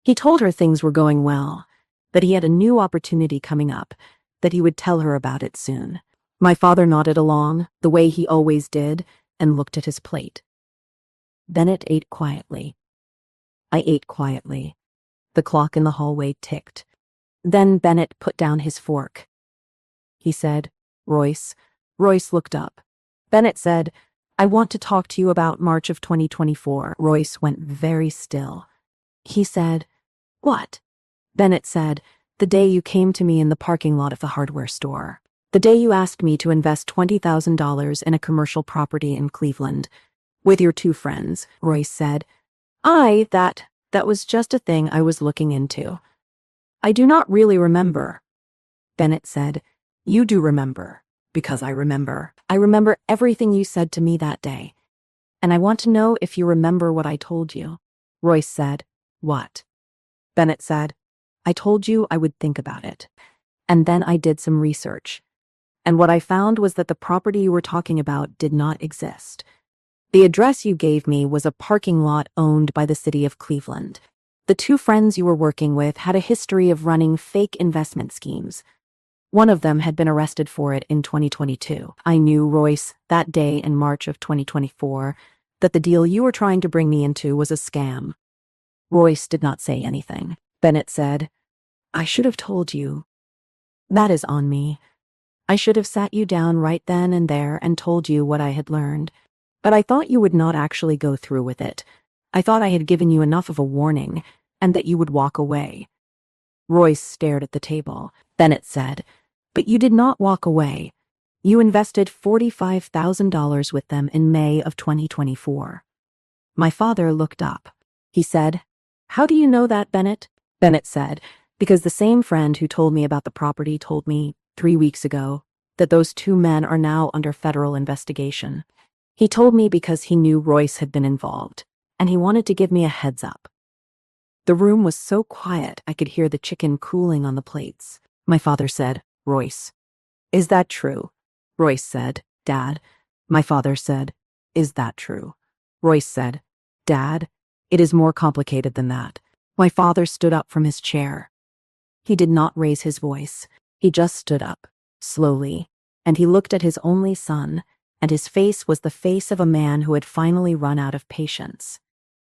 Speaker 1: He told her things were going well, that he had a new opportunity coming up, that he would tell her about it soon. My father nodded along, the way he always did, and looked at his plate. Bennett ate quietly. I ate quietly. The clock in the hallway ticked. Then Bennett put down his fork. He said, "Royce." Royce looked up. Bennett said, "I want to talk to you about March of 2024. Royce went very still. He said, "What?" Bennett said, "The day you came to me in the parking lot of the hardware store. The day you asked me to invest $20,000 in a commercial property in Cleveland. With your 2 friends." Royce said, That was just a thing I was looking into. I do not really remember." Bennett said, "You do remember, because I remember. I remember everything you said to me that day. And I want to know if you remember what I told you." Royce said, "What?" Bennett said, "I told you I would think about it. And then I did some research. And what I found was that the property you were talking about did not exist. The address you gave me was a parking lot owned by the city of Cleveland. The 2 friends you were working with had a history of running fake investment schemes. One of them had been arrested for it in 2022. I knew, Royce, that day in March of 2024, that the deal you were trying to bring me into was a scam. Royce did not say anything. Bennett said, I should have told you. That is on me. I should have sat you down right then and there and told you what I had learned. But I thought you would not actually go through with it. I thought I had given you enough of a warning and that you would walk away. Royce stared at the table. Bennett said, But you did not walk away. You invested $45,000 with them in May of 2024. My father looked up. He said, How do you know that, Bennett? Bennett said, Because the same friend who told me about the property told me 3 weeks ago that those 2 men are now under federal investigation. He told me because he knew Royce had been involved, and he wanted to give me a heads up. The room was so quiet I could hear the chicken cooling on the plates. My father said, Royce, is that true? Royce said, Dad. My father said, Is that true? Royce said, Dad, it is more complicated than that. My father stood up from his chair. He did not raise his voice. He just stood up, slowly, and he looked at his only son, and his face was the face of a man who had finally run out of patience.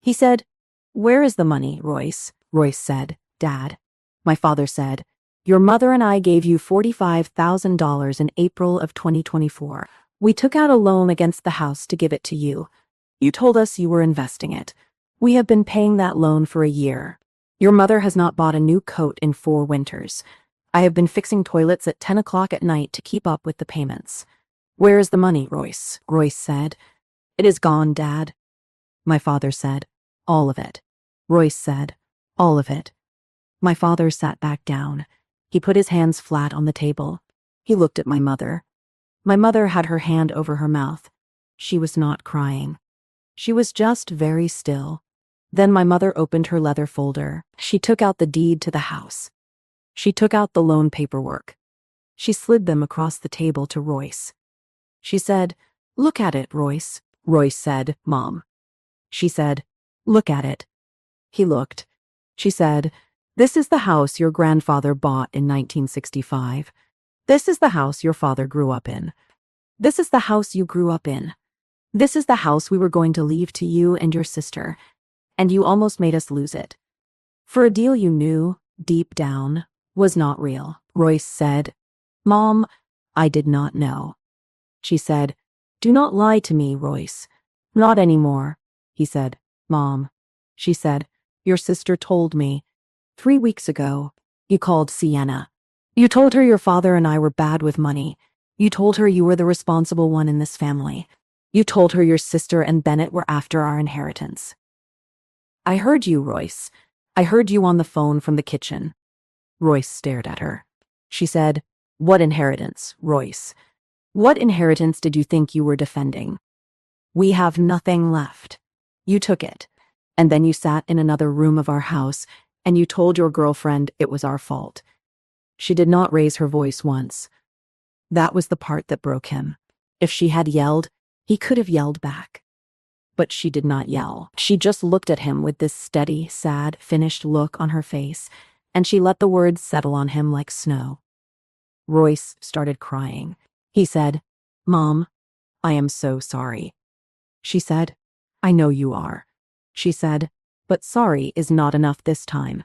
Speaker 1: He said, Where is the money, Royce? Royce said, Dad. My father said, Your mother and I gave you $45,000 in April of 2024. We took out a loan against the house to give it to you. You told us you were investing it. We have been paying that loan for a year. Your mother has not bought a new coat in 4 winters. I have been fixing toilets at 10 o'clock at night to keep up with the payments. Where is the money, Royce? Royce said. It is gone, Dad. My father said, All of it. Royce said, All of it. My father sat back down. He put his hands flat on the table. He looked at my mother. My mother had her hand over her mouth. She was not crying. She was just very still. Then my mother opened her leather folder. She took out the deed to the house. She took out the loan paperwork. She slid them across the table to Royce. She said, Look at it, Royce. Royce said, Mom. She said, Look at it. He looked. She said, This is the house your grandfather bought in 1965. This is the house your father grew up in. This is the house you grew up in. This is the house we were going to leave to you and your sister, and you almost made us lose it. For a deal you knew, deep down, was not real. Royce said, Mom, I did not know. She said, Do not lie to me, Royce. Not anymore. He said, Mom. She said, Your sister told me. 3 weeks ago, you called Sienna. You told her your father and I were bad with money. You told her you were the responsible one in this family. You told her your sister and Bennett were after our inheritance. I heard you, Royce. I heard you on the phone from the kitchen. Royce stared at her. She said, What inheritance, Royce? What inheritance did you think you were defending? We have nothing left. You took it. And then you sat in another room of our house and you told your girlfriend it was our fault. She did not raise her voice once. That was the part that broke him. If she had yelled, he could have yelled back. But she did not yell. She just looked at him with this steady, sad, finished look on her face, and she let the words settle on him like snow. Royce started crying. He said, Mom, I am so sorry. She said, I know you are. She said, But sorry is not enough this time.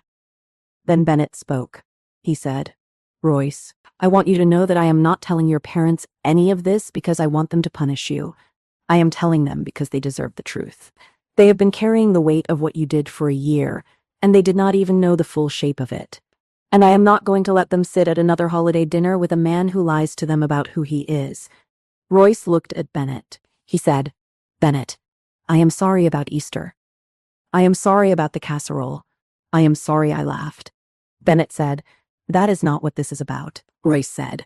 Speaker 1: Then Bennett spoke. He said, Royce, I want you to know that I am not telling your parents any of this because I want them to punish you. I am telling them because they deserve the truth. They have been carrying the weight of what you did for a year, and they did not even know the full shape of it. And I am not going to let them sit at another holiday dinner with a man who lies to them about who he is. Royce looked at Bennett. He said, Bennett, I am sorry about Easter. I am sorry about the casserole. I am sorry I laughed. Bennett said, That is not what this is about. Royce said,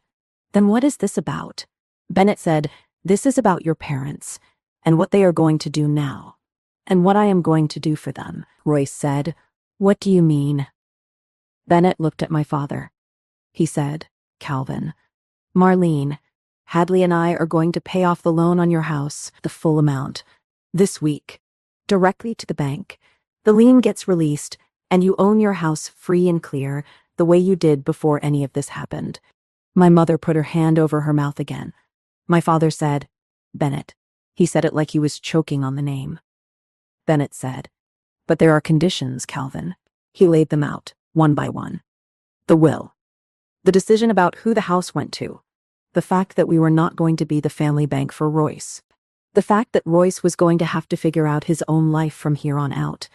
Speaker 1: Then what is this about? Bennett said, This is about your parents, and what they are going to do now, and what I am going to do for them. Royce said, What do you mean? Bennett looked at my father. He said, Calvin, Marlene, Hadley and I are going to pay off the loan on your house, the full amount, this week, directly to the bank. The lien gets released, and you own your house free and clear, the way you did before any of this happened. My mother put her hand over her mouth again. My father said, Bennett. He said it like he was choking on the name. Bennett said, But there are conditions, Calvin. He laid them out, one by one. The will. The decision about who the house went to. The fact that we were not going to be the family bank for Royce. The fact that Royce was going to have to figure out his own life from here on out.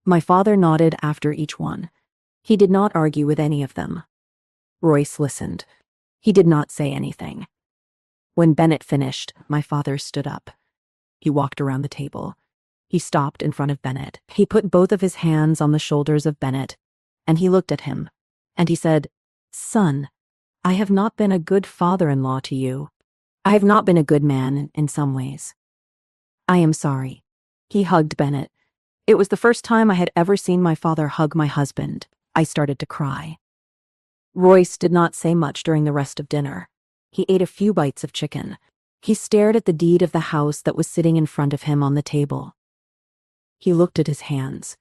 Speaker 1: My father nodded after each one. He did not argue with any of them. Royce listened. He did not say anything. When Bennett finished, my father stood up. He walked around the table. He stopped in front of Bennett. He put both of his hands on the shoulders of Bennett, and he looked at him, and he said, "Son, I have not been a good father-in-law to you. I have not been a good man in some ways. I am sorry." He hugged Bennett. It was the first time I had ever seen my father hug my husband. I started to cry. Royce did not say much during the rest of dinner. He ate a few bites of chicken. He stared at the deed of the house that was sitting in front of him on the table. He looked at his hands.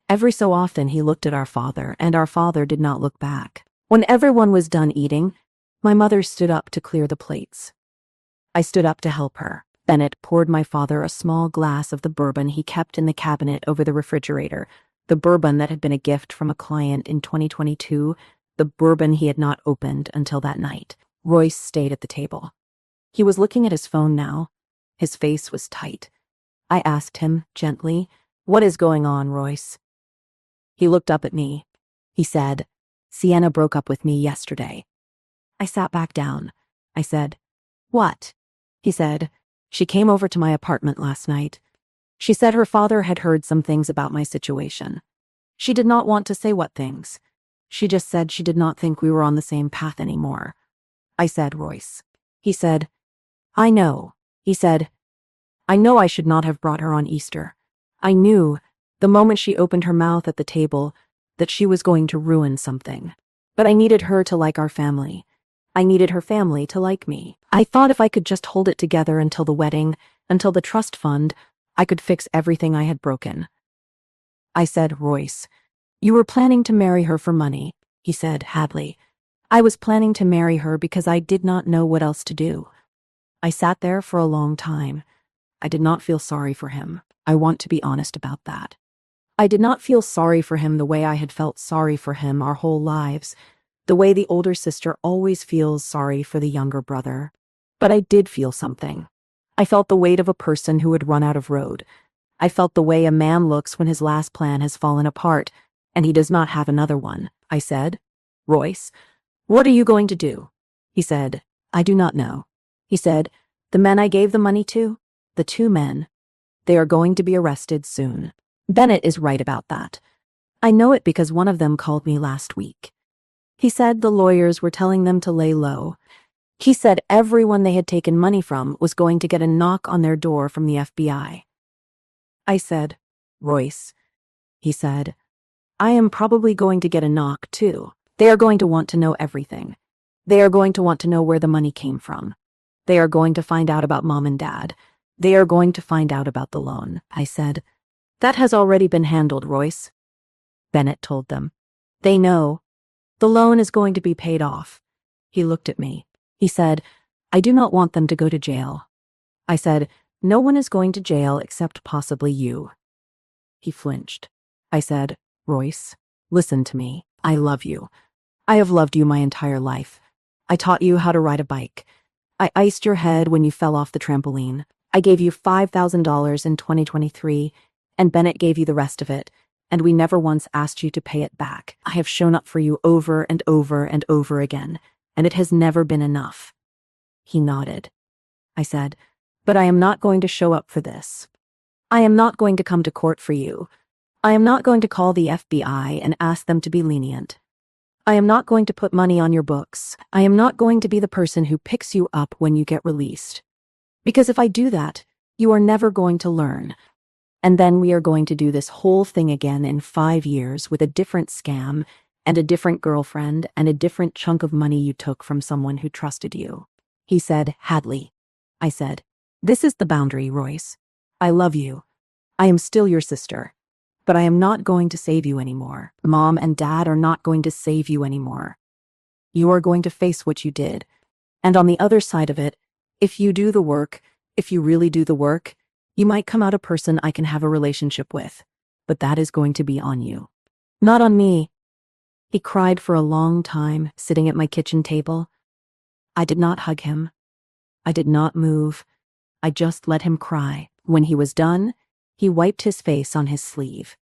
Speaker 1: Every so often he looked at our father, and our father did not look back. When everyone was done eating, my mother stood up to clear the plates. I stood up to help her. Bennett poured my father a small glass of the bourbon he kept in the cabinet over the refrigerator, the bourbon that had been a gift from a client in 2022, the bourbon he had not opened until that night. Royce stayed at the table. He was looking at his phone now. His face was tight. I asked him gently, "What is going on, Royce?" He looked up at me. He said, "Sienna broke up with me yesterday." I sat back down. I said, "What?" He said, "She came over to my apartment last night. She said her father had heard some things about my situation. She did not want to say what things. She just said she did not think we were on the same path anymore." I said, "Royce." He said, "I know." He said, "I know I should not have brought her on Easter. I knew, the moment she opened her mouth at the table, that she was going to ruin something. But I needed her to like our family. I needed her family to like me. I thought if I could just hold it together until the wedding, until the trust fund, I could fix everything I had broken." I said, "Royce, you were planning to marry her for money." He said, "Hadley, I was planning to marry her because I did not know what else to do." I sat there for a long time. I did not feel sorry for him. I want to be honest about that. I did not feel sorry for him the way I had felt sorry for him our whole lives, the way the older sister always feels sorry for the younger brother. But I did feel something. I felt the weight of a person who had run out of road. I felt the way a man looks when his last plan has fallen apart, and he does not have another one. I said, "Royce, what are you going to do?" He said, "I do not know." He said, "The men I gave the money to, the two men, they are going to be arrested soon." Bennett is right about that. I know it because one of them called me last week. He said the lawyers were telling them to lay low. He said everyone they had taken money from was going to get a knock on their door from the FBI. I said, "Royce," he said, "I am probably going to get a knock too. They are going to want to know everything. They are going to want to know where the money came from. They are going to find out about Mom and Dad. They are going to find out about the loan." I said, "That has already been handled, Royce." Bennett told them. "They know. The loan is going to be paid off." He looked at me. He said, "I do not want them to go to jail." I said, "No one is going to jail except possibly you." He flinched. I said, "Royce, listen to me. I love you. I have loved you my entire life. I taught you how to ride a bike. I iced your head when you fell off the trampoline. I gave you $5,000 in 2023, and Bennett gave you the rest of it, and we never once asked you to pay it back. I have shown up for you over and over and over again, and it has never been enough." He nodded. I said, "But I am not going to show up for this. I am not going to come to court for you. I am not going to call the FBI and ask them to be lenient. I am not going to put money on your books. I am not going to be the person who picks you up when you get released. Because if I do that, you are never going to learn. And then we are going to do this whole thing again in 5 years with a different scam and a different girlfriend and a different chunk of money you took from someone who trusted you." He said, "Hadley." I said, "This is the boundary, Royce. I love you. I am still your sister. But I am not going to save you anymore. Mom and Dad are not going to save you anymore. You are going to face what you did. And on the other side of it, if you do the work, if you really do the work, you might come out a person I can have a relationship with. but that is going to be on you. Not on me. He cried for a long time, sitting at my kitchen table. I did not hug him. I did not move. I just let him cry. When he was done, he wiped his face on his sleeve.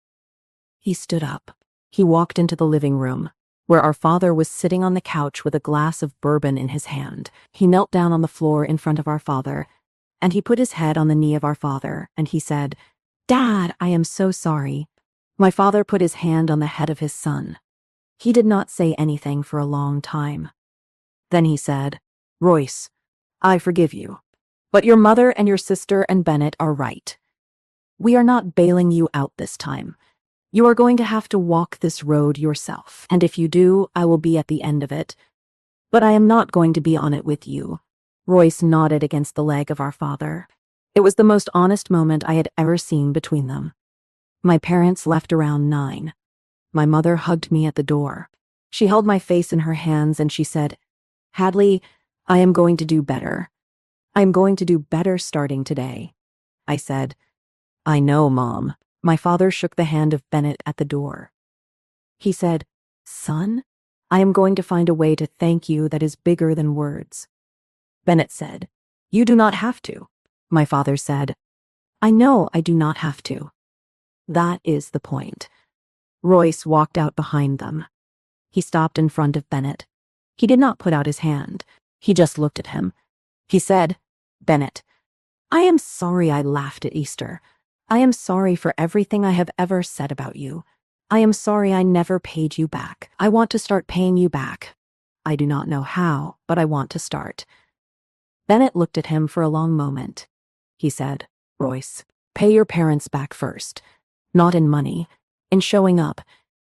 Speaker 1: He stood up. He walked into the living room, where our father was sitting on the couch with a glass of bourbon in his hand. He knelt down on the floor in front of our father, and he put his head on the knee of our father, and he said, "Dad, I am so sorry." My father put his hand on the head of his son. He did not say anything for a long time. Then he said, "Royce, I forgive you. But your mother and your sister and Bennett are right. We are not bailing you out this time. You are going to have to walk this road yourself, and if you do, I will be at the end of it. But I am not going to be on it with you." Royce nodded against the leg of our father. It was the most honest moment I had ever seen between them. My parents left around 9. My mother hugged me at the door. She held my face in her hands and she said, "Hadley, I am going to do better. I am going to do better starting today." I said, "I know, Mom." My father shook the hand of Bennett at the door. He said, "Son, I am going to find a way to thank you that is bigger than words." Bennett said, "You do not have to." My father said, "I know I do not have to." That is the point. Royce walked out behind them. He stopped in front of Bennett. He did not put out his hand. He just looked at him. He said, "Bennett, I am sorry I laughed at Easter. I am sorry for everything I have ever said about you. I am sorry I never paid you back. I want to start paying you back. I do not know how, but I want to start." Bennett looked at him for a long moment. He said, "Royce, pay your parents back first. Not in money, in showing up,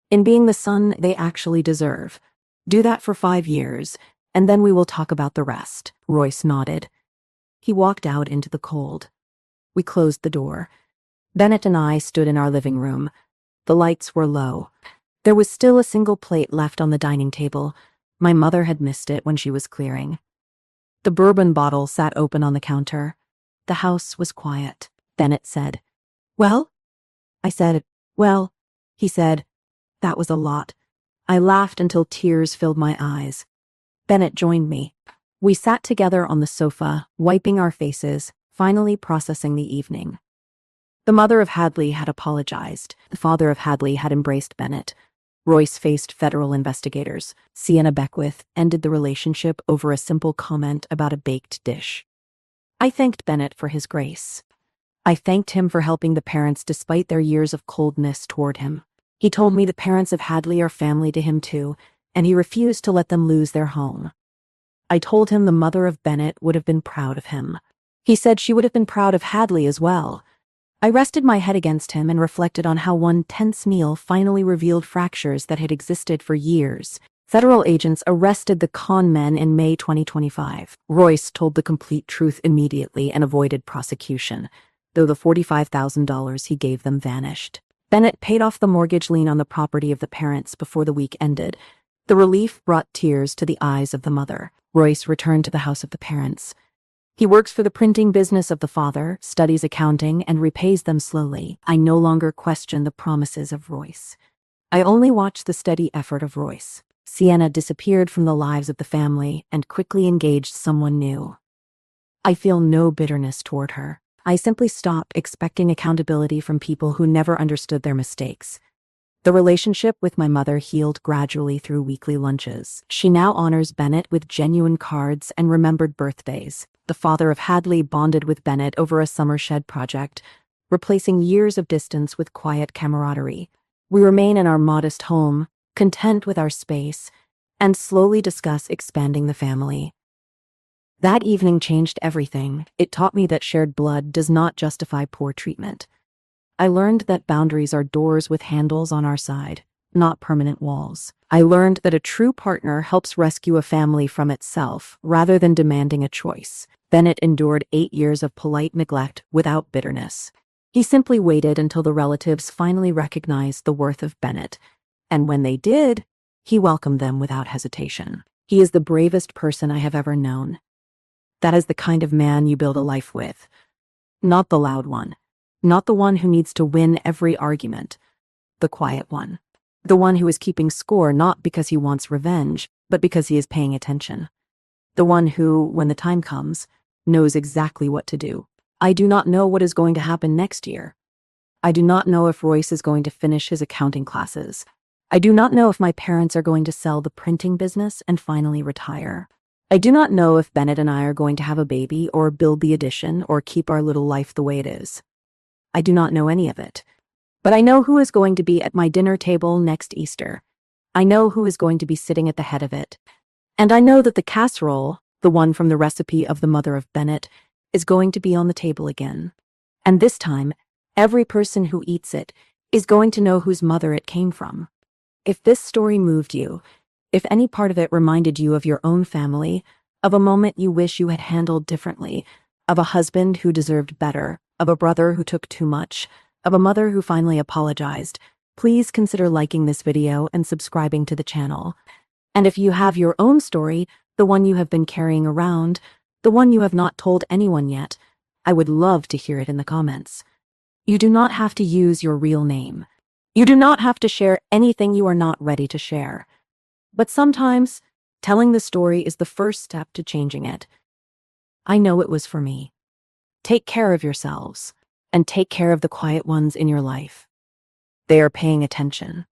Speaker 1: in being the son they actually deserve. Do that for 5 years, and then we will talk about the rest." Royce nodded. He walked out into the cold. We closed the door. Bennett and I stood in our living room. The lights were low. There was still a single plate left on the dining table. My mother had missed it when she was clearing. The bourbon bottle sat open on the counter. The house was quiet. Bennett said, "Well?" I said, "Well." He said, "That was a lot." I laughed until tears filled my eyes. Bennett joined me. We sat together on the sofa, wiping our faces, finally processing the evening. The mother of Hadley had apologized. The father of Hadley had embraced Bennett. Royce faced federal investigators. Sienna Beckwith ended the relationship over a simple comment about a baked dish. I thanked Bennett for his grace. I thanked him for helping the parents despite their years of coldness toward him. He told me the parents of Hadley are family to him too, and he refused to let them lose their home. I told him the mother of Bennett would have been proud of him. He said she would have been proud of Hadley as well. I rested my head against him and reflected on how one tense meal finally revealed fractures that had existed for years. Federal agents arrested the con men in May 2025. Royce told the complete truth immediately and avoided prosecution, though the $45,000 he gave them vanished. Bennett paid off the mortgage lien on the property of the parents before the week ended. The relief brought tears to the eyes of the mother. Royce returned to the house of the parents. He works for the printing business of the father, studies accounting, and repays them slowly. I no longer question the promises of Royce. I only watch the steady effort of Royce. Sienna disappeared from the lives of the family and quickly engaged someone new. I feel no bitterness toward her. I simply stop expecting accountability from people who never understood their mistakes. The relationship with my mother healed gradually through weekly lunches. She now honors Bennett with genuine cards and remembered birthdays. The father of Hadley bonded with Bennett over a summer shed project, replacing years of distance with quiet camaraderie. We remain in our modest home, content with our space, and slowly discuss expanding the family. That evening changed everything. It taught me that shared blood does not justify poor treatment. I learned that boundaries are doors with handles on our side, not permanent walls. I learned that a true partner helps rescue a family from itself rather than demanding a choice. Bennett endured 8 years of polite neglect without bitterness. He simply waited until the relatives finally recognized the worth of Bennett, and when they did, he welcomed them without hesitation. He is the bravest person I have ever known. That is the kind of man you build a life with. Not the loud one. Not the one who needs to win every argument. the quiet one. The one who is keeping score not because he wants revenge, but because he is paying attention. The one who, when the time comes, knows exactly what to do. I do not know what is going to happen next year. I do not know if Royce is going to finish his accounting classes. I do not know if my parents are going to sell the printing business and finally retire. I do not know if Bennett and I are going to have a baby or build the addition or keep our little life the way it is. I do not know any of it. But I know who is going to be at my dinner table next Easter. I know who is going to be sitting at the head of it. And I know that the casserole, the one from the recipe of the mother of Bennett, is going to be on the table again. And this time, every person who eats it is going to know whose mother it came from. If this story moved you, if any part of it reminded you of your own family, of a moment you wish you had handled differently, of a husband who deserved better, of a brother who took too much, of a mother who finally apologized, please consider liking this video and subscribing to the channel. And if you have your own story, the one you have been carrying around, the one you have not told anyone yet, I would love to hear it in the comments. You do not have to use your real name. You do not have to share anything you are not ready to share. But sometimes, telling the story is the first step to changing it. I know it was for me. Take care of yourselves, and take care of the quiet ones in your life. They are paying attention.